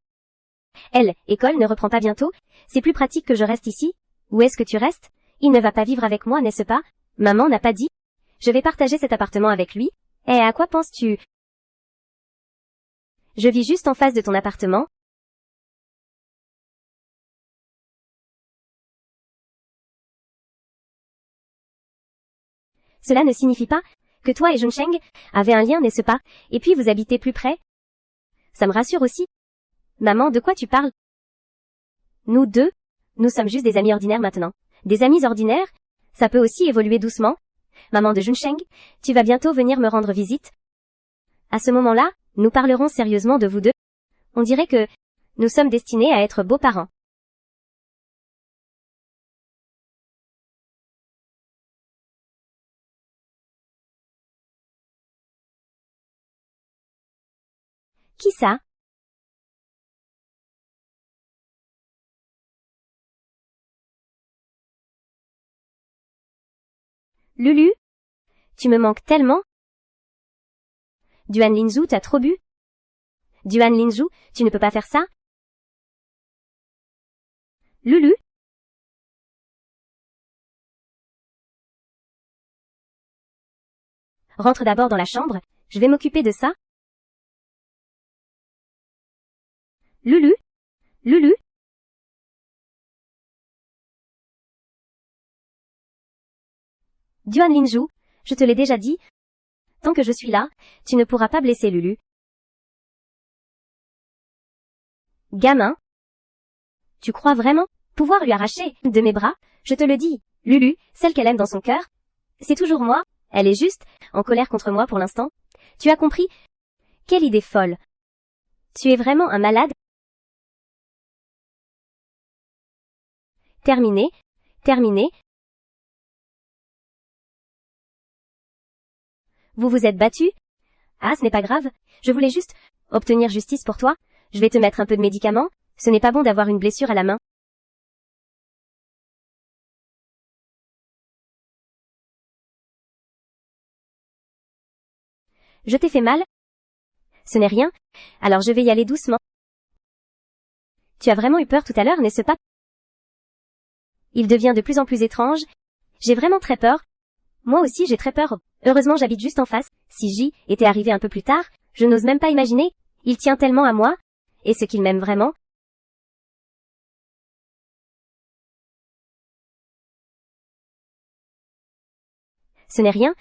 École ne reprend pas bientôt. C'est plus pratique que je reste ici. Où est-ce que tu restes? Il ne va pas vivre avec moi, n'est-ce pas? Maman n'a pas dit. Je vais partager cet appartement avec lui. Et à quoi penses-tu? Je vis juste en face de ton appartement. Cela ne signifie pas que toi et Junsheng avez un lien, n'est-ce pas? Et puis vous habitez plus près? Ça me rassure aussi. Maman, de quoi tu parles? Nous deux, nous sommes juste des amis ordinaires maintenant. Des amis ordinaires? Ça peut aussi évoluer doucement. Maman de Junsheng, tu vas bientôt venir me rendre visite. À ce moment-là, nous parlerons sérieusement de vous deux. On dirait que nous sommes destinés à être beaux-parents. Qui ça? Lulu? Tu me manques tellement. Duan Linzhu, t'as trop bu? Duan Linzhu, tu ne peux pas faire ça? Lulu? Rentre d'abord dans la chambre, je vais m'occuper de ça. Lulu? Lulu? Duan Linzhu, je te l'ai déjà dit. Tant que je suis là, tu ne pourras pas blesser Lulu. Gamin? Tu crois vraiment pouvoir lui arracher de mes bras? Je te le dis, Lulu, celle qu'elle aime dans son cœur, c'est toujours moi. Elle est juste en colère contre moi pour l'instant. Tu as compris? Quelle idée folle. Tu es vraiment un malade? Terminé. Vous vous êtes battu? Ah, ce n'est pas grave. Je voulais juste obtenir justice pour toi. Je vais te mettre un peu de médicaments. Ce n'est pas bon d'avoir une blessure à la main. Je t'ai fait mal? Ce n'est rien. Alors je vais y aller doucement. Tu as vraiment eu peur tout à l'heure, n'est-ce pas? Il devient de plus en plus étrange. J'ai vraiment très peur. Moi aussi j'ai très peur. Heureusement j'habite juste en face. Si J était arrivé un peu plus tard, je n'ose même pas imaginer. Il tient tellement à moi. Est-ce qu'il m'aime vraiment? Ce n'est rien.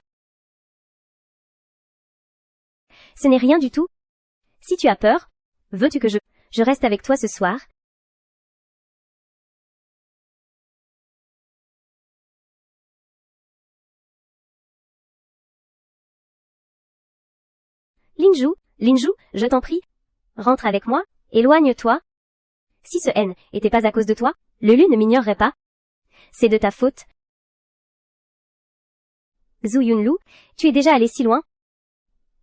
Ce n'est rien du tout. Si tu as peur, veux-tu que je reste avec toi ce soir? Linju, je t'en prie. Rentre avec moi, éloigne-toi. Si ce N était pas à cause de toi, Lulu ne m'ignorerait pas. C'est de ta faute. Zhu Yunlu, tu es déjà allé si loin.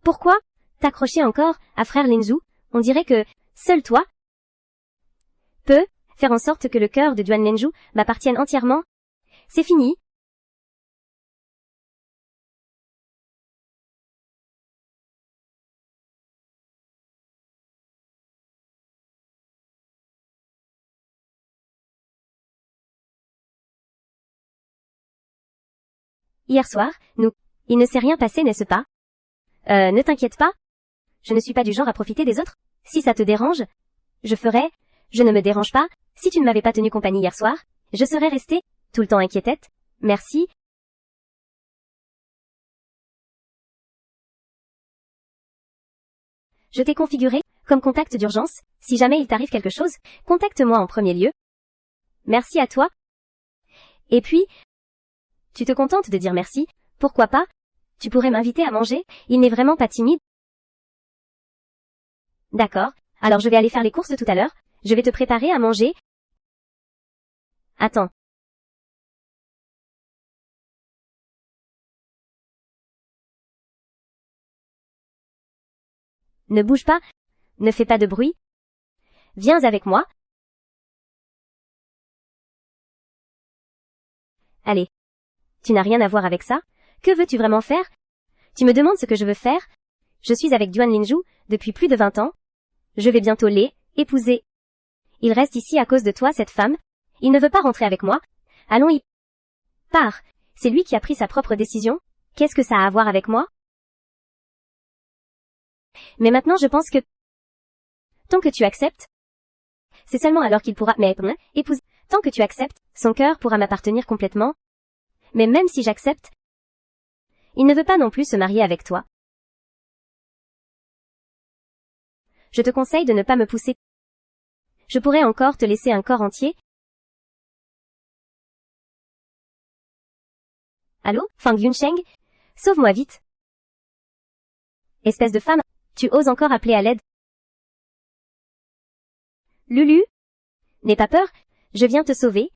Pourquoi t'accrocher encore à frère Linju? On dirait que seul toi peux faire en sorte que le cœur de Duan Linju m'appartienne entièrement. C'est fini. Hier soir, il ne s'est rien passé, n'est-ce pas? Ne t'inquiète pas. Je ne suis pas du genre à profiter des autres. Si ça te dérange, je ferai. Je ne me dérange pas. Si tu ne m'avais pas tenu compagnie hier soir, je serais restée tout le temps inquiétette. Merci. Je t'ai configuré comme contact d'urgence. Si jamais il t'arrive quelque chose, contacte-moi en premier lieu. Merci à toi. Et puis, tu te contentes de dire merci. Pourquoi pas? Tu pourrais m'inviter à manger. Il n'est vraiment pas timide. D'accord. Alors je vais aller faire les courses tout à l'heure. Je vais te préparer à manger. Attends. Ne bouge pas. Ne fais pas de bruit. Viens avec moi. Allez. Tu n'as rien à voir avec ça. Que veux-tu vraiment faire? Tu me demandes ce que je veux faire? Je suis avec Duan Linju depuis plus de 20 ans. Je vais bientôt épouser. Il reste ici à cause de toi, cette femme. Il ne veut pas rentrer avec moi. Allons y. Pars. C'est lui qui a pris sa propre décision. Qu'est-ce que ça a à voir avec moi? Mais maintenant je pense que... Tant que tu acceptes, c'est seulement alors qu'il pourra épouser. Tant que tu acceptes, son cœur pourra m'appartenir complètement. Mais même si j'accepte, il ne veut pas non plus se marier avec toi. Je te conseille de ne pas me pousser. Je pourrais encore te laisser un corps entier. Allô, Fang Yunsheng? Sauve-moi vite. Espèce de femme, tu oses encore appeler à l'aide? Lulu? N'aie pas peur, je viens te sauver.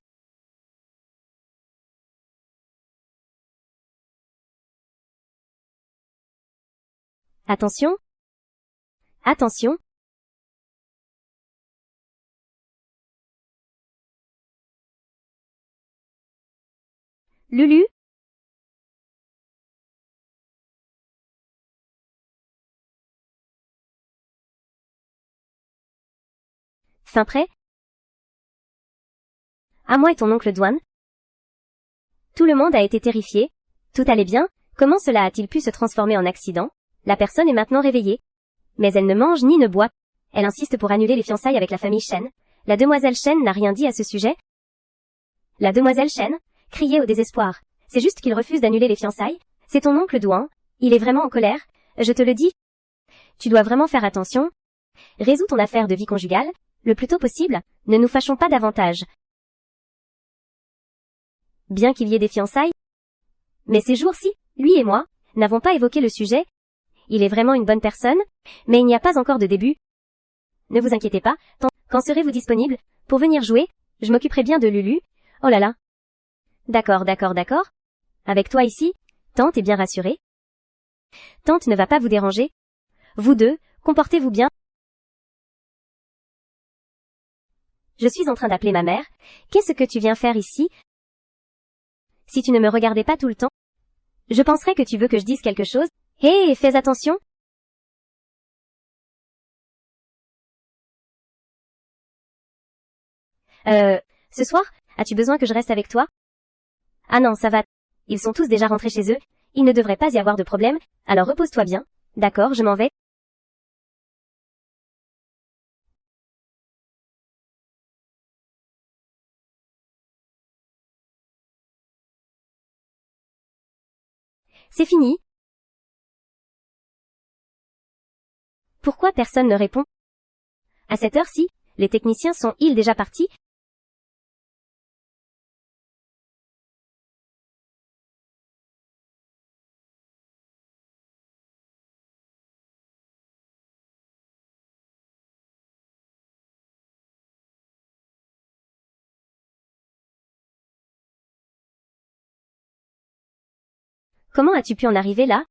Attention. Attention. Lulu? Fin prêt? À moi et ton oncle Duan? Tout le monde a été terrifié. Tout allait bien. Comment cela a-t-il pu se transformer en accident? La personne est maintenant réveillée. Mais elle ne mange ni ne boit. Elle insiste pour annuler les fiançailles avec la famille Shen. La demoiselle Shen n'a rien dit à ce sujet. La demoiselle Shen criait au désespoir. C'est juste qu'il refuse d'annuler les fiançailles. C'est ton oncle Duan. Il est vraiment en colère. Je te le dis. Tu dois vraiment faire attention. Résous ton affaire de vie conjugale, le plus tôt possible. Ne nous fâchons pas davantage. Bien qu'il y ait des fiançailles. Mais ces jours-ci, lui et moi, n'avons pas évoqué le sujet. Il est vraiment une bonne personne, mais il n'y a pas encore de début. Ne vous inquiétez pas, quand serez-vous disponible pour venir jouer? Je m'occuperai bien de Lulu. Oh là là. D'accord. Avec toi ici, tante est bien rassurée. Tante ne va pas vous déranger. Vous deux, comportez-vous bien. Je suis en train d'appeler ma mère. Qu'est-ce que tu viens faire ici? Si tu ne me regardais pas tout le temps, je penserais que tu veux que je dise quelque chose. Hé, fais attention. Ce soir, as-tu besoin que je reste avec toi? Ah non, ça va. Ils sont tous déjà rentrés chez eux. Il ne devrait pas y avoir de problème, alors repose-toi bien. D'accord, je m'en vais. C'est fini. Pourquoi personne ne répond? À cette heure-ci, les techniciens sont-ils déjà partis? Comment as-tu pu en arriver là?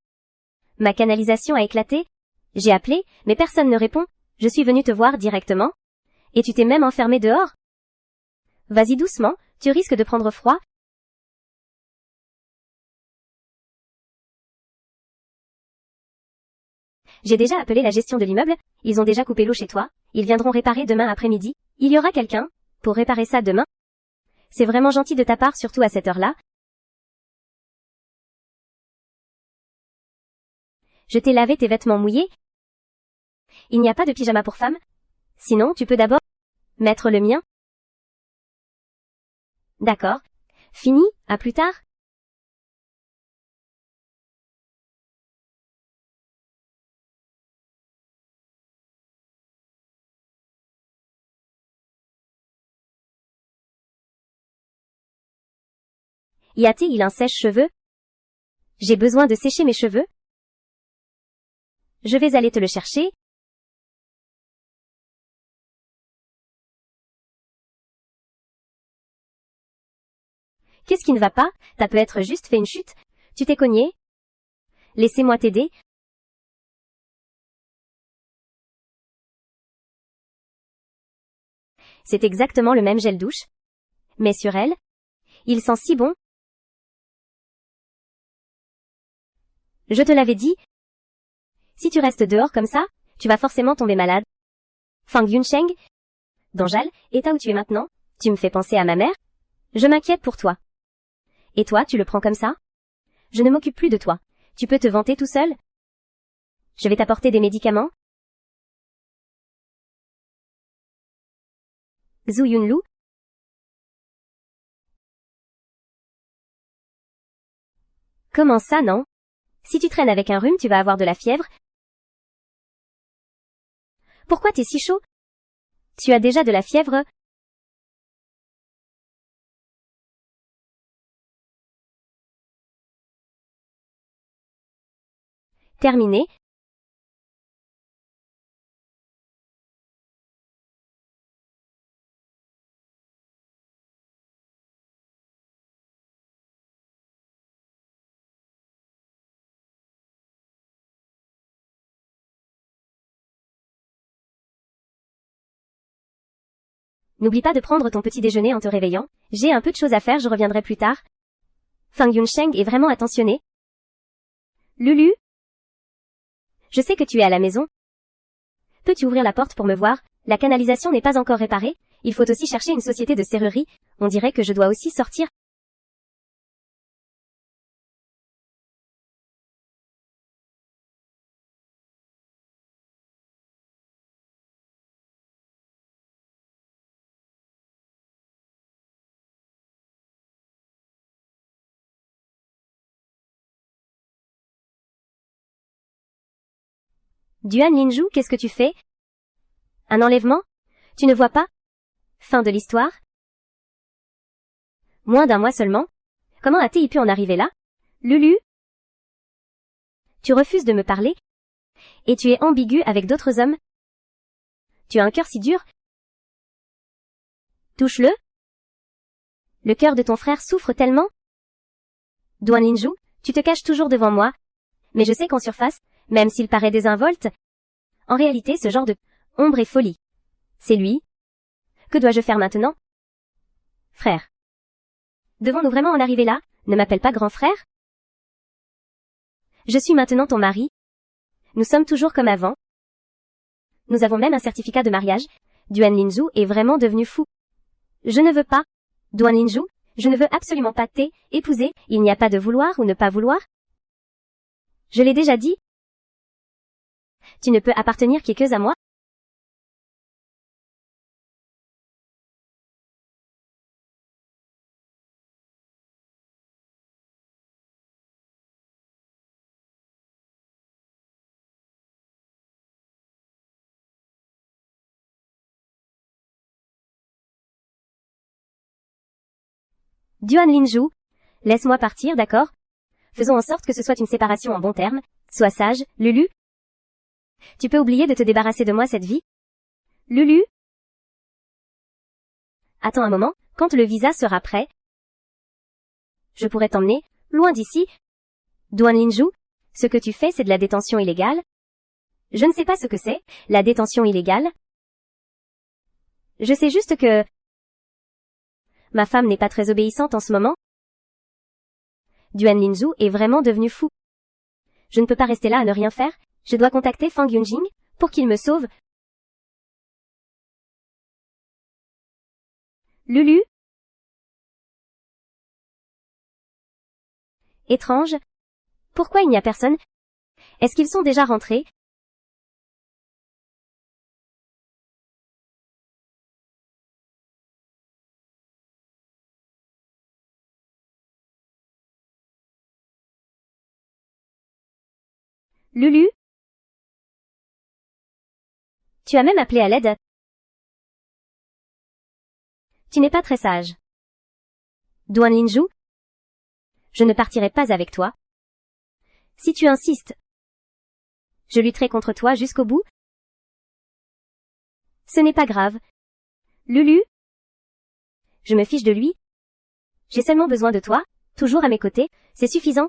Ma canalisation a éclaté? J'ai appelé, mais personne ne répond. Je suis venu te voir directement. Et tu t'es même enfermé dehors? Vas-y doucement, tu risques de prendre froid. J'ai déjà appelé la gestion de l'immeuble, ils ont déjà coupé l'eau chez toi, ils viendront réparer demain après-midi. Il y aura quelqu'un pour réparer ça demain? C'est vraiment gentil de ta part, surtout à cette heure-là. Je t'ai lavé tes vêtements mouillés. Il n'y a pas de pyjama pour femme? Sinon, tu peux d'abord mettre le mien. D'accord. Fini, à plus tard. Y a-t-il un sèche-cheveux? J'ai besoin de sécher mes cheveux. Je vais aller te le chercher. Qu'est-ce qui ne va pas? T'as peut-être juste fait une chute? Tu t'es cogné? Laissez-moi t'aider. C'est exactement le même gel douche. Mais sur elle, il sent si bon. Je te l'avais dit. Si tu restes dehors comme ça, tu vas forcément tomber malade. Fang Yunsheng? Danjal, état où tu es maintenant? Tu me fais penser à ma mère? Je m'inquiète pour toi. Et toi, tu le prends comme ça? Je ne m'occupe plus de toi. Tu peux te vanter tout seul? Je vais t'apporter des médicaments. Zhu Yunlu? Comment ça, non? Si tu traînes avec un rhume, tu vas avoir de la fièvre. Pourquoi t'es si chaud? Tu as déjà de la fièvre? Terminé. N'oublie pas de prendre ton petit déjeuner en te réveillant. J'ai un peu de choses à faire, je reviendrai plus tard. Fang Yunsheng est vraiment attentionné. Lulu? Je sais que tu es à la maison. Peux-tu ouvrir la porte pour me voir? La canalisation n'est pas encore réparée. Il faut aussi chercher une société de serrurerie. On dirait que je dois aussi sortir. Duan Linju, qu'est-ce que tu fais? Un enlèvement? Tu ne vois pas? Fin de l'histoire? Moins d'un mois seulement? Comment a-t-il pu en arriver là? Lulu? Tu refuses de me parler? Et tu es ambigu avec d'autres hommes? Tu as un cœur si dur? Touche-le? Le cœur de ton frère souffre tellement? Duan Linju, tu te caches toujours devant moi. Mais je sais qu'en surface, même s'il paraît désinvolte, en réalité ce genre de ombre est folie. C'est lui. Que dois-je faire maintenant? Frère. Devons-nous vraiment en arriver là? Ne m'appelle pas grand frère? Je suis maintenant ton mari. Nous sommes toujours comme avant. Nous avons même un certificat de mariage. Duan Linju est vraiment devenu fou. Je ne veux pas. Duan Linju, je ne veux absolument pas t'épouser, il n'y a pas de vouloir ou ne pas vouloir. Je l'ai déjà dit. Tu ne peux appartenir qu'à moi. Duan Linju, laisse-moi partir, d'accord? Faisons en sorte que ce soit une séparation en bons termes. Sois sage, Lulu. Tu peux oublier de te débarrasser de moi cette vie? Lulu? Attends un moment, quand le visa sera prêt, je pourrais t'emmener, loin d'ici. Duan Linju, ce que tu fais c'est de la détention illégale. Je ne sais pas ce que c'est, la détention illégale. Je sais juste que ma femme n'est pas très obéissante en ce moment. Duan Linju est vraiment devenu fou. Je ne peux pas rester là à ne rien faire, je dois contacter Fang Yunjing, pour qu'il me sauve. Lulu? Étrange. Pourquoi il n'y a personne? Est-ce qu'ils sont déjà rentrés? Lulu? Tu as même appelé à l'aide. Tu n'es pas très sage. Duan Linju? Je ne partirai pas avec toi. Si tu insistes, je lutterai contre toi jusqu'au bout. Ce n'est pas grave. Lulu? Je me fiche de lui. J'ai seulement besoin de toi, toujours à mes côtés, c'est suffisant.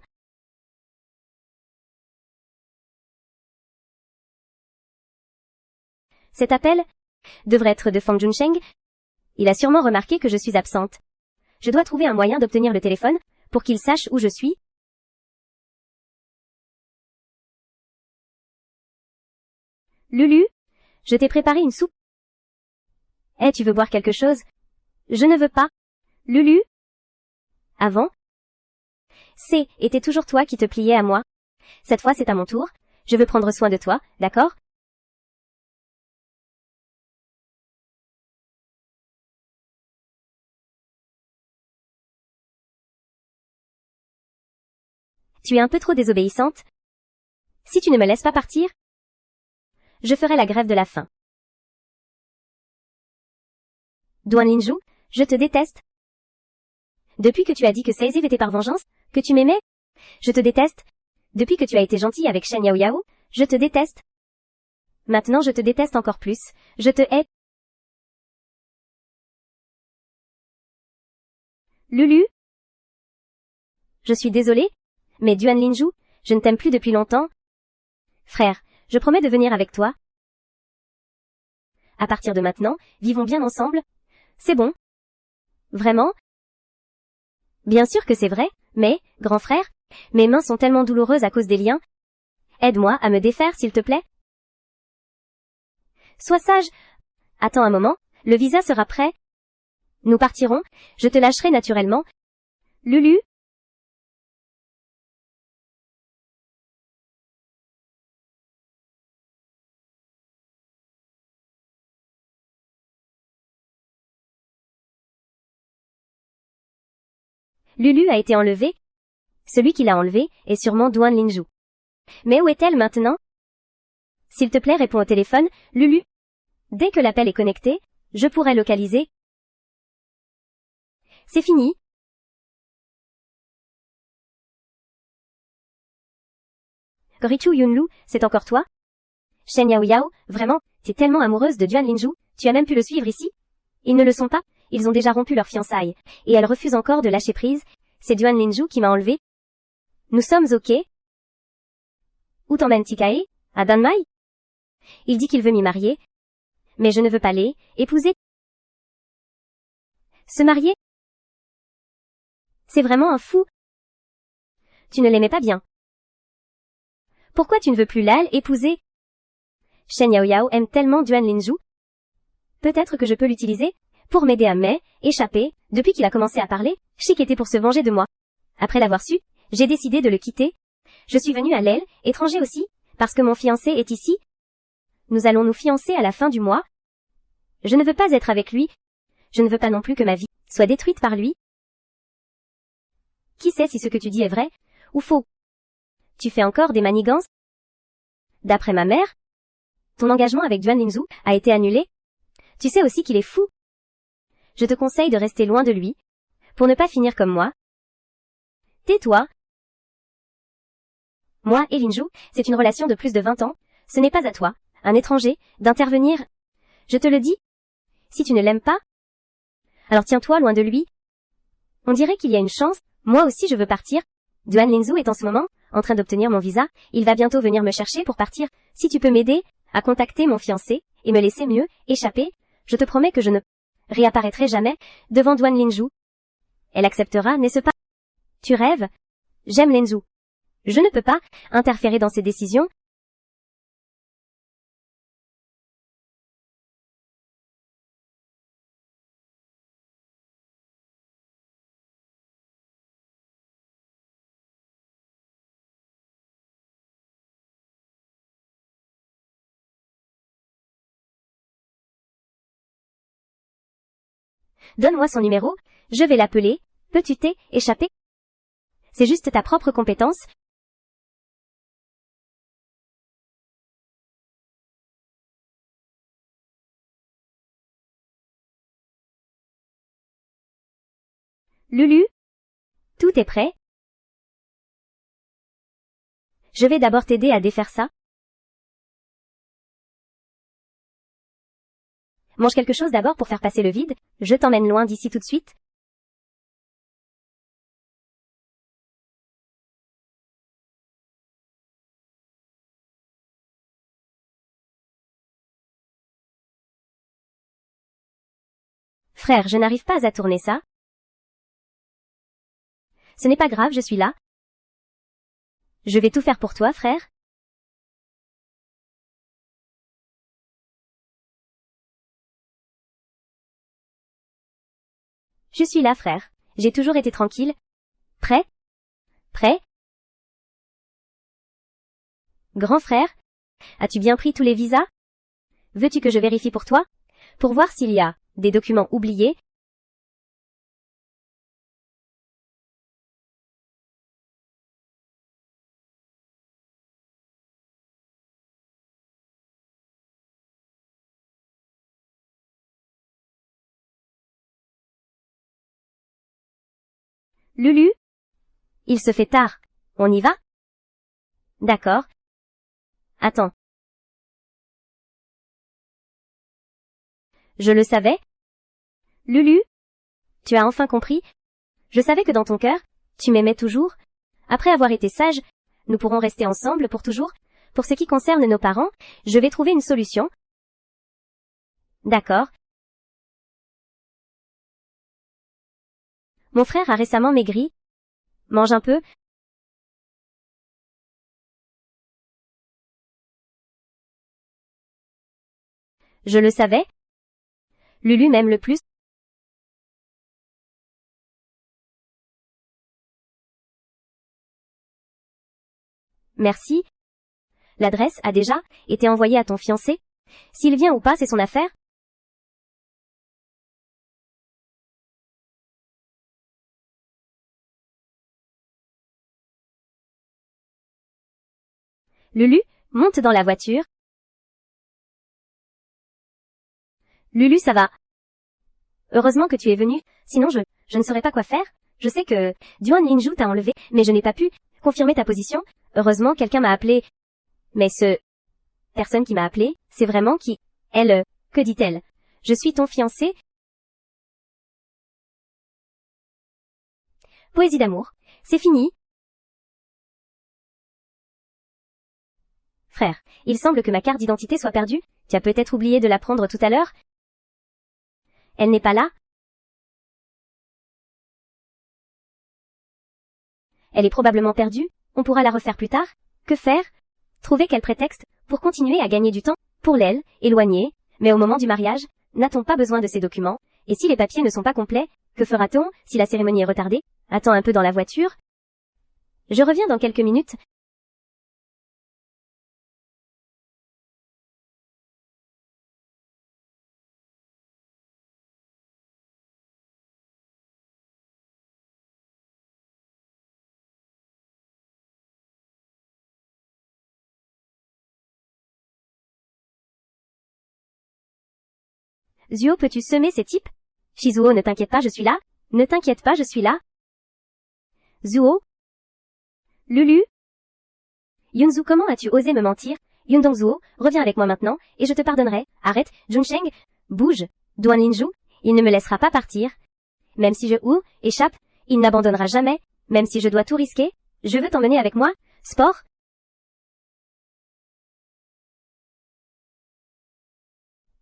Cet appel devrait être de Fang Junsheng. Il a sûrement remarqué que je suis absente. Je dois trouver un moyen d'obtenir le téléphone, pour qu'il sache où je suis. Lulu, je t'ai préparé une soupe. Eh, tu veux boire quelque chose? Je ne veux pas. Lulu? Avant? Était toujours toi qui te pliais à moi. Cette fois c'est à mon tour. Je veux prendre soin de toi, d'accord? Tu es un peu trop désobéissante. Si tu ne me laisses pas partir, je ferai la grève de la faim. Duan Linju, je te déteste. Depuis que tu as dit que Seiziv était par vengeance, que tu m'aimais, je te déteste. Depuis que tu as été gentil avec Shen Yao Yao, je te déteste. Maintenant je te déteste encore plus, je te hais. Lulu? Je suis désolée, mais Duan Linju, je ne t'aime plus depuis longtemps. Frère, je promets de venir avec toi. À partir de maintenant, vivons bien ensemble. C'est bon. Vraiment? Bien sûr que c'est vrai, mais, grand frère, mes mains sont tellement douloureuses à cause des liens. Aide-moi à me défaire s'il te plaît. Sois sage. Attends un moment, le visa sera prêt. Nous partirons, je te lâcherai naturellement. Lulu? Lulu a été enlevée. Celui qui l'a enlevée est sûrement Duan Linju. Mais où est-elle maintenant? S'il te plaît, réponds au téléphone, Lulu. Dès que l'appel est connecté, je pourrai localiser. C'est fini. Gorichu Yunlu, c'est encore toi? Shen Yao Yao, vraiment, t'es tellement amoureuse de Duan Linju, tu as même pu le suivre ici? Ils ne le sont pas, ils ont déjà rompu leur fiançailles, et elle refuse encore de lâcher prise, c'est Duan Linju qui m'a enlevé. Nous sommes ok? Où t'emmène Tikae? À Danmai? Il dit qu'il veut m'y marier. Mais je ne veux pas épouser. Se marier? C'est vraiment un fou. Tu ne l'aimais pas bien. Pourquoi tu ne veux plus épouser? Shen Yao Yao aime tellement Duan Linju. Peut-être que je peux l'utiliser, pour m'aider à échapper. Depuis qu'il a commencé à parler, Chic était pour se venger de moi. Après l'avoir su, j'ai décidé de le quitter. Je suis venue à l'aile, étranger aussi, parce que mon fiancé est ici. Nous allons nous fiancer à la fin du mois. Je ne veux pas être avec lui. Je ne veux pas non plus que ma vie soit détruite par lui. Qui sait si ce que tu dis est vrai ou faux? Tu fais encore des manigances? D'après ma mère, ton engagement avec Duan Linzhou a été annulé. Tu sais aussi qu'il est fou. Je te conseille de rester loin de lui, pour ne pas finir comme moi. Tais-toi. Moi et Linzhou, c'est une relation de plus de 20 ans. Ce n'est pas à toi, un étranger, d'intervenir. Je te le dis. Si tu ne l'aimes pas, alors tiens-toi loin de lui. On dirait qu'il y a une chance. Moi aussi je veux partir. Duan Linzhou est en ce moment en train d'obtenir mon visa. Il va bientôt venir me chercher pour partir. Si tu peux m'aider à contacter mon fiancé et me laisser mieux échapper, je te promets que je ne réapparaîtrai jamais devant Duan Linzhou. Elle acceptera, n'est-ce pas? Tu rêves? J'aime Linzhou. Je ne peux pas interférer dans ses décisions. Donne-moi son numéro, je vais l'appeler. Peux-tu échapper? C'est juste ta propre compétence. Lulu? Tout est prêt? Je vais d'abord t'aider à défaire ça. Mange quelque chose d'abord pour faire passer le vide. Je t'emmène loin d'ici tout de suite. Frère, je n'arrive pas à tourner ça. Ce n'est pas grave, je suis là. Je vais tout faire pour toi, frère. Je suis là, frère. J'ai toujours été tranquille. Prêt? Prêt? Grand frère? As-tu bien pris tous les visas? Veux-tu que je vérifie pour toi? Pour voir s'il y a des documents oubliés? Lulu? Il se fait tard. On y va? D'accord. Attends. Je le savais. Lulu? Tu as enfin compris? Je savais que dans ton cœur, tu m'aimais toujours. Après avoir été sage, nous pourrons rester ensemble pour toujours. Pour ce qui concerne nos parents, je vais trouver une solution. D'accord. Mon frère a récemment maigri. Mange un peu. Je le savais. Lulu m'aime le plus. Merci. L'adresse a déjà été envoyée à ton fiancé. S'il vient ou pas, c'est son affaire. Lulu, monte dans la voiture. Lulu, ça va. Heureusement que tu es venue, sinon je ne saurais pas quoi faire. Je sais que Duan Linzhou t'a enlevé, mais je n'ai pas pu confirmer ta position. Heureusement, quelqu'un m'a appelé. Mais personne qui m'a appelé, c'est vraiment qui? Elle, que dit-elle? Je suis ton fiancé. Poésie d'amour. C'est fini. Frère, il semble que ma carte d'identité soit perdue. Tu as peut-être oublié de la prendre tout à l'heure. Elle n'est pas là. Elle est probablement perdue. On pourra la refaire plus tard. Que faire? Trouver quel prétexte pour continuer à gagner du temps? Pour l'aile, éloignée. Mais au moment du mariage, n'a-t-on pas besoin de ces documents? Et si les papiers ne sont pas complets, que fera-t-on si la cérémonie est retardée? Attends un peu dans la voiture. Je reviens dans quelques minutes. Zuo, peux-tu semer ces types? Shizuo, ne t'inquiète pas, je suis là. Ne t'inquiète pas, je suis là. Zuo? Lulu? Yunzu, comment as-tu osé me mentir? Yundongzuo, reviens avec moi maintenant, et je te pardonnerai. Arrête, Junsheng. Bouge. Duan Linju, il ne me laissera pas partir. Même si je échappe, il n'abandonnera jamais. Même si je dois tout risquer, je veux t'emmener avec moi. Sport?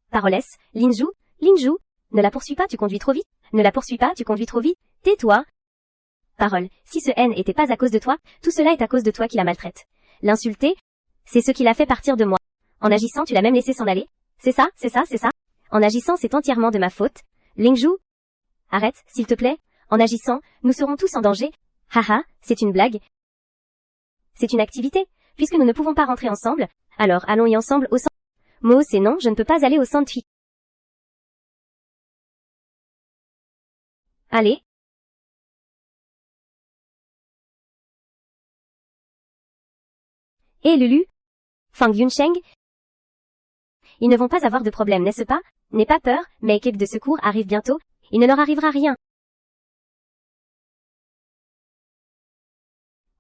Paroles, Linju, Linju, ne la poursuis pas, tu conduis trop vite. Ne la poursuis pas, tu conduis trop vite. Tais-toi. Parole, si ce haine était pas à cause de toi, tout cela est à cause de toi qui la maltraite. L'insulter, c'est ce qui l'a fait partir de moi. En agissant, tu l'as même laissé s'en aller. C'est ça, c'est ça, c'est ça. En agissant, c'est entièrement de ma faute. Lingju, arrête, s'il te plaît. En agissant, nous serons tous en danger. Haha, c'est une blague. C'est une activité. Puisque nous ne pouvons pas rentrer ensemble, alors allons-y ensemble au centre. Mo, c'est non, je ne peux pas aller au centre. Allez. Et Lulu? Fang Yunsheng? Ils ne vont pas avoir de problème, n'est-ce pas? N'aie pas peur, mes équipes de secours arrivent bientôt. Il ne leur arrivera rien.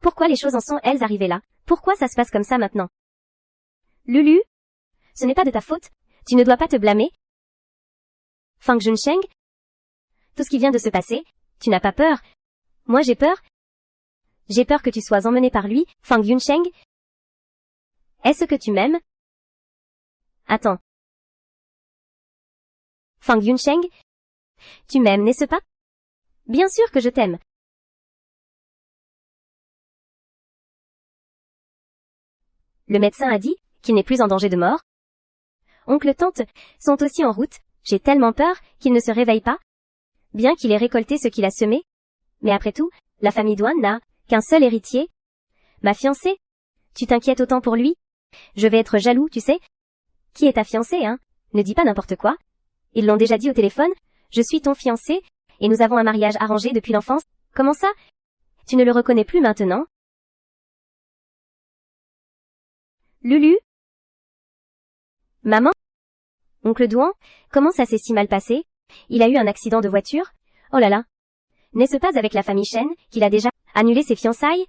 Pourquoi les choses en sont-elles arrivées là? Pourquoi ça se passe comme ça maintenant? Lulu? Ce n'est pas de ta faute. Tu ne dois pas te blâmer. Fang Junsheng? Tout ce qui vient de se passer, tu n'as pas peur. Moi j'ai peur. J'ai peur que tu sois emmené par lui, Fang Yunsheng. Est-ce que tu m'aimes? Attends. Fang Yunsheng? Tu m'aimes, n'est-ce pas? Bien sûr que je t'aime. Le médecin a dit qu'il n'est plus en danger de mort. Oncle, tante, sont aussi en route. J'ai tellement peur qu'il ne se réveille pas. Bien qu'il ait récolté ce qu'il a semé. Mais après tout, la famille Duan n'a qu'un seul héritier. Ma fiancée? Tu t'inquiètes autant pour lui? Je vais être jaloux, tu sais. Qui est ta fiancée, hein? Ne dis pas n'importe quoi. Ils l'ont déjà dit au téléphone. Je suis ton fiancé, et nous avons un mariage arrangé depuis l'enfance. Comment ça? Tu ne le reconnais plus maintenant? Lulu? Maman? Oncle Douan? Comment ça s'est si mal passé? Il a eu un accident de voiture? Oh là là. N'est-ce pas avec la famille Shen qu'il a déjà annulé ses fiançailles?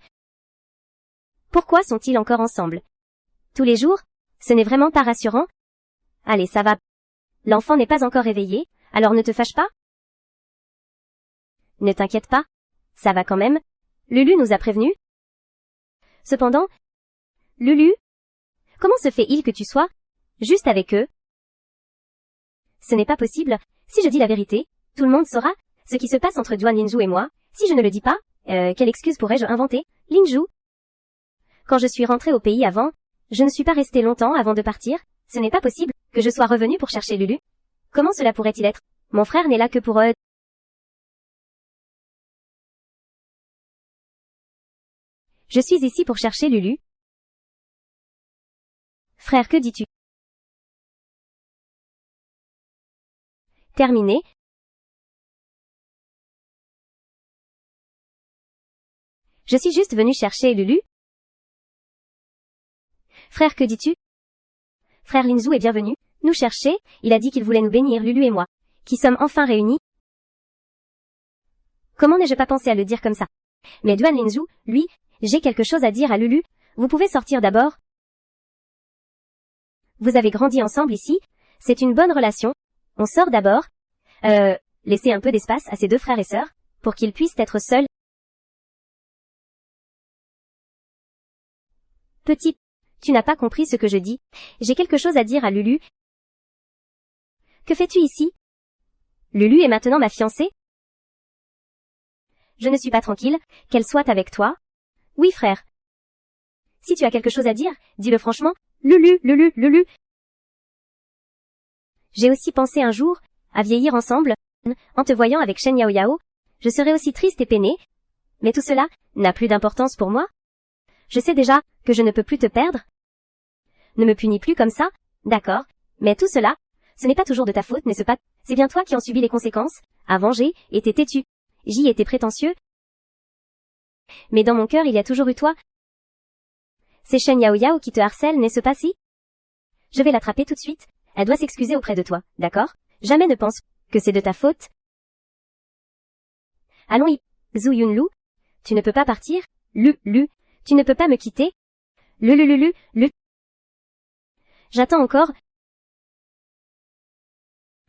Pourquoi sont-ils encore ensemble? Tous les jours? Ce n'est vraiment pas rassurant. Allez, ça va. L'enfant n'est pas encore réveillé, alors ne te fâche pas. Ne t'inquiète pas. Ça va quand même. Lulu nous a prévenus. Cependant, Lulu, comment se fait-il que tu sois juste avec eux? Ce n'est pas possible. Si je dis la vérité, tout le monde saura ce qui se passe entre Duan Linju et moi. Si je ne le dis pas, quelle excuse pourrais-je inventer? Linju? Quand je suis rentrée au pays avant, je ne suis pas restée longtemps avant de partir. Ce n'est pas possible que je sois revenue pour chercher Lulu. Comment cela pourrait-il être? Mon frère n'est là que pour eux. Je suis ici pour chercher Lulu. Frère, que dis-tu? Terminé. Je suis juste venue chercher Lulu. Frère, que dis-tu? Frère Linzu est bienvenu, nous chercher, il a dit qu'il voulait nous bénir, Lulu et moi, qui sommes enfin réunis. Comment n'ai-je pas pensé à le dire comme ça? Mais Duan Linzu, lui, j'ai quelque chose à dire à Lulu, vous pouvez sortir d'abord. Vous avez grandi ensemble ici, c'est une bonne relation, on sort d'abord. Laissez un peu d'espace à ces deux frères et sœurs, pour qu'ils puissent être seuls. Petit, tu n'as pas compris ce que je dis. J'ai quelque chose à dire à Lulu. Que fais-tu ici? Lulu est maintenant ma fiancée? Je ne suis pas tranquille, qu'elle soit avec toi. Oui, frère. Si tu as quelque chose à dire, dis-le franchement. Lulu, Lulu, Lulu. J'ai aussi pensé un jour à vieillir ensemble. En te voyant avec Shen Yao Yao, je serais aussi triste et peinée. Mais tout cela n'a plus d'importance pour moi. Je sais déjà que je ne peux plus te perdre. Ne me punis plus comme ça, d'accord, mais tout cela, ce n'est pas toujours de ta faute, n'est-ce pas? C'est bien toi qui en subis les conséquences. Avant j'ai été têtu. J'y étais prétentieux. Mais dans mon cœur il y a toujours eu toi. C'est Shen Yao Yao qui te harcèle, n'est-ce pas si? Je vais l'attraper tout de suite. Elle doit s'excuser auprès de toi, d'accord? Jamais ne pense que c'est de ta faute. Allons Zhu Yunlu, tu ne peux pas partir. Lu, tu ne peux pas me quitter. Lu. J'attends encore.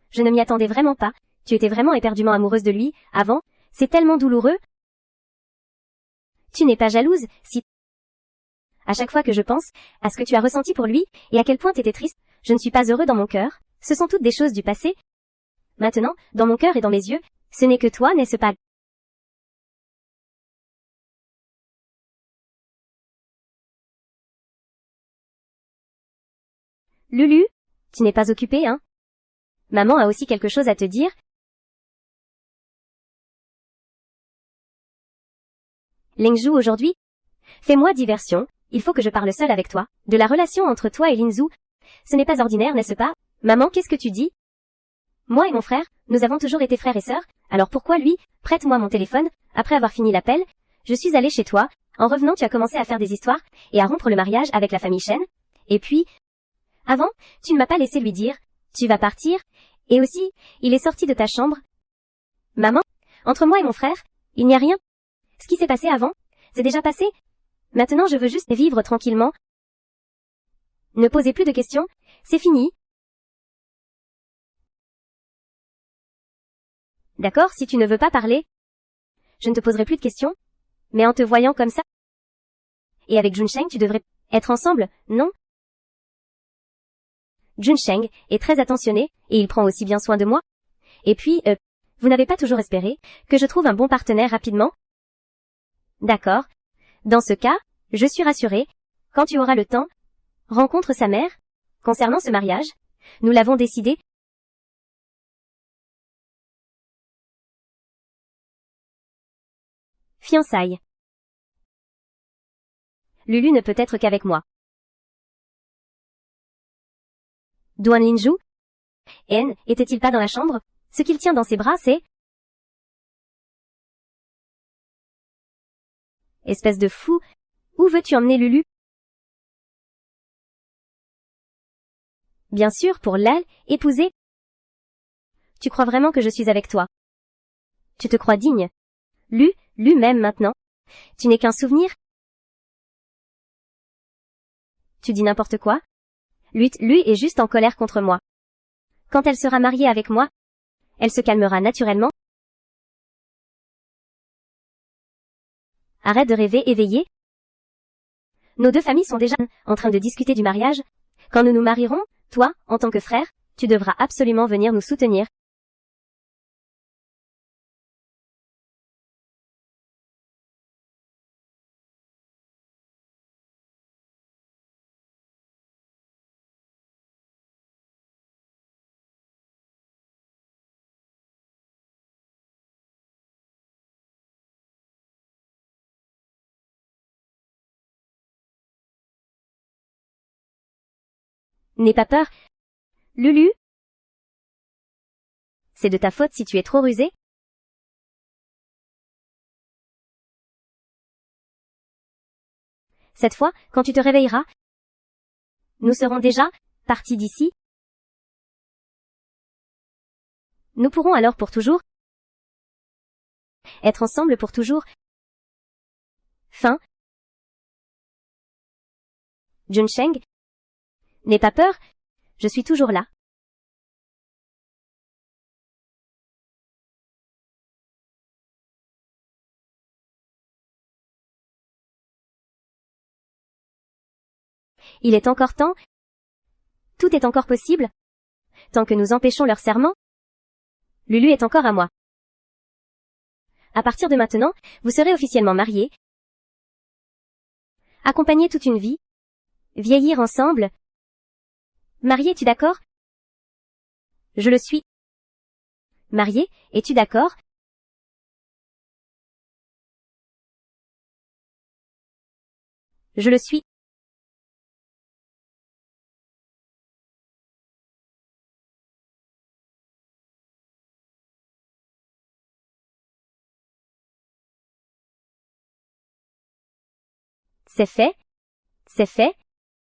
Je ne m'y attendais vraiment pas. Tu étais vraiment éperdument amoureuse de lui, avant. C'est tellement douloureux. Tu n'es pas jalouse, si... À chaque fois que je pense à ce que tu as ressenti pour lui, et à quel point t'étais triste, je ne suis pas heureux dans mon cœur. Ce sont toutes des choses du passé. Maintenant, dans mon cœur et dans mes yeux, ce n'est que toi, n'est-ce pas? Lulu, tu n'es pas occupée, hein? Maman a aussi quelque chose à te dire. Lingzhu aujourd'hui? Fais-moi diversion, il faut que je parle seule avec toi. De la relation entre toi et Linzhu. Ce n'est pas ordinaire, n'est-ce pas? Maman, qu'est-ce que tu dis? Moi et mon frère, nous avons toujours été frères et sœurs, alors pourquoi lui? Prête-moi mon téléphone, après avoir fini l'appel. Je suis allée chez toi, en revenant tu as commencé à faire des histoires, et à rompre le mariage avec la famille Shen. Et puis... Avant, tu ne m'as pas laissé lui dire, tu vas partir, et aussi, il est sorti de ta chambre. Maman, entre moi et mon frère, il n'y a rien. Ce qui s'est passé avant, c'est déjà passé. Maintenant je veux juste vivre tranquillement. Ne posez plus de questions, c'est fini. D'accord, si tu ne veux pas parler, je ne te poserai plus de questions. Mais en te voyant comme ça, et avec Junsheng tu devrais être ensemble, non? Junsheng est très attentionné, et il prend aussi bien soin de moi. Et puis, vous n'avez pas toujours espéré que je trouve un bon partenaire rapidement? D'accord. Dans ce cas, je suis rassurée. Quand tu auras le temps, rencontre sa mère. Concernant ce mariage, nous l'avons décidé. Fiançailles. Lulu ne peut être qu'avec moi. Duan Linzhu? N, était-il pas dans la chambre? Ce qu'il tient dans ses bras, c'est... Espèce de fou. Où veux-tu emmener Lulu? Bien sûr, pour l'épouser. Tu crois vraiment que je suis avec toi? Tu te crois digne? Lu même maintenant. Tu n'es qu'un souvenir? Tu dis n'importe quoi? Lui est juste en colère contre moi. Quand elle sera mariée avec moi, elle se calmera naturellement. Arrête de rêver éveillé. Nos deux familles sont déjà en train de discuter du mariage. Quand nous nous marierons, toi, en tant que frère, tu devras absolument venir nous soutenir. N'aie pas peur. Lulu? C'est de ta faute si tu es trop rusé? Cette fois, quand tu te réveilleras, nous serons déjà partis d'ici. Nous pourrons alors pour toujours être ensemble pour toujours. Fin. Junsheng? N'aie pas peur, je suis toujours là. Il est encore temps. Tout est encore possible. Tant que nous empêchons leur serment. Lulu est encore à moi. À partir de maintenant, vous serez officiellement mariés. Accompagnés toute une vie. Vieillir ensemble. Mariés, tu d'accord? Je le suis. Marié, es-tu d'accord? Je le suis. C'est fait. C'est fait.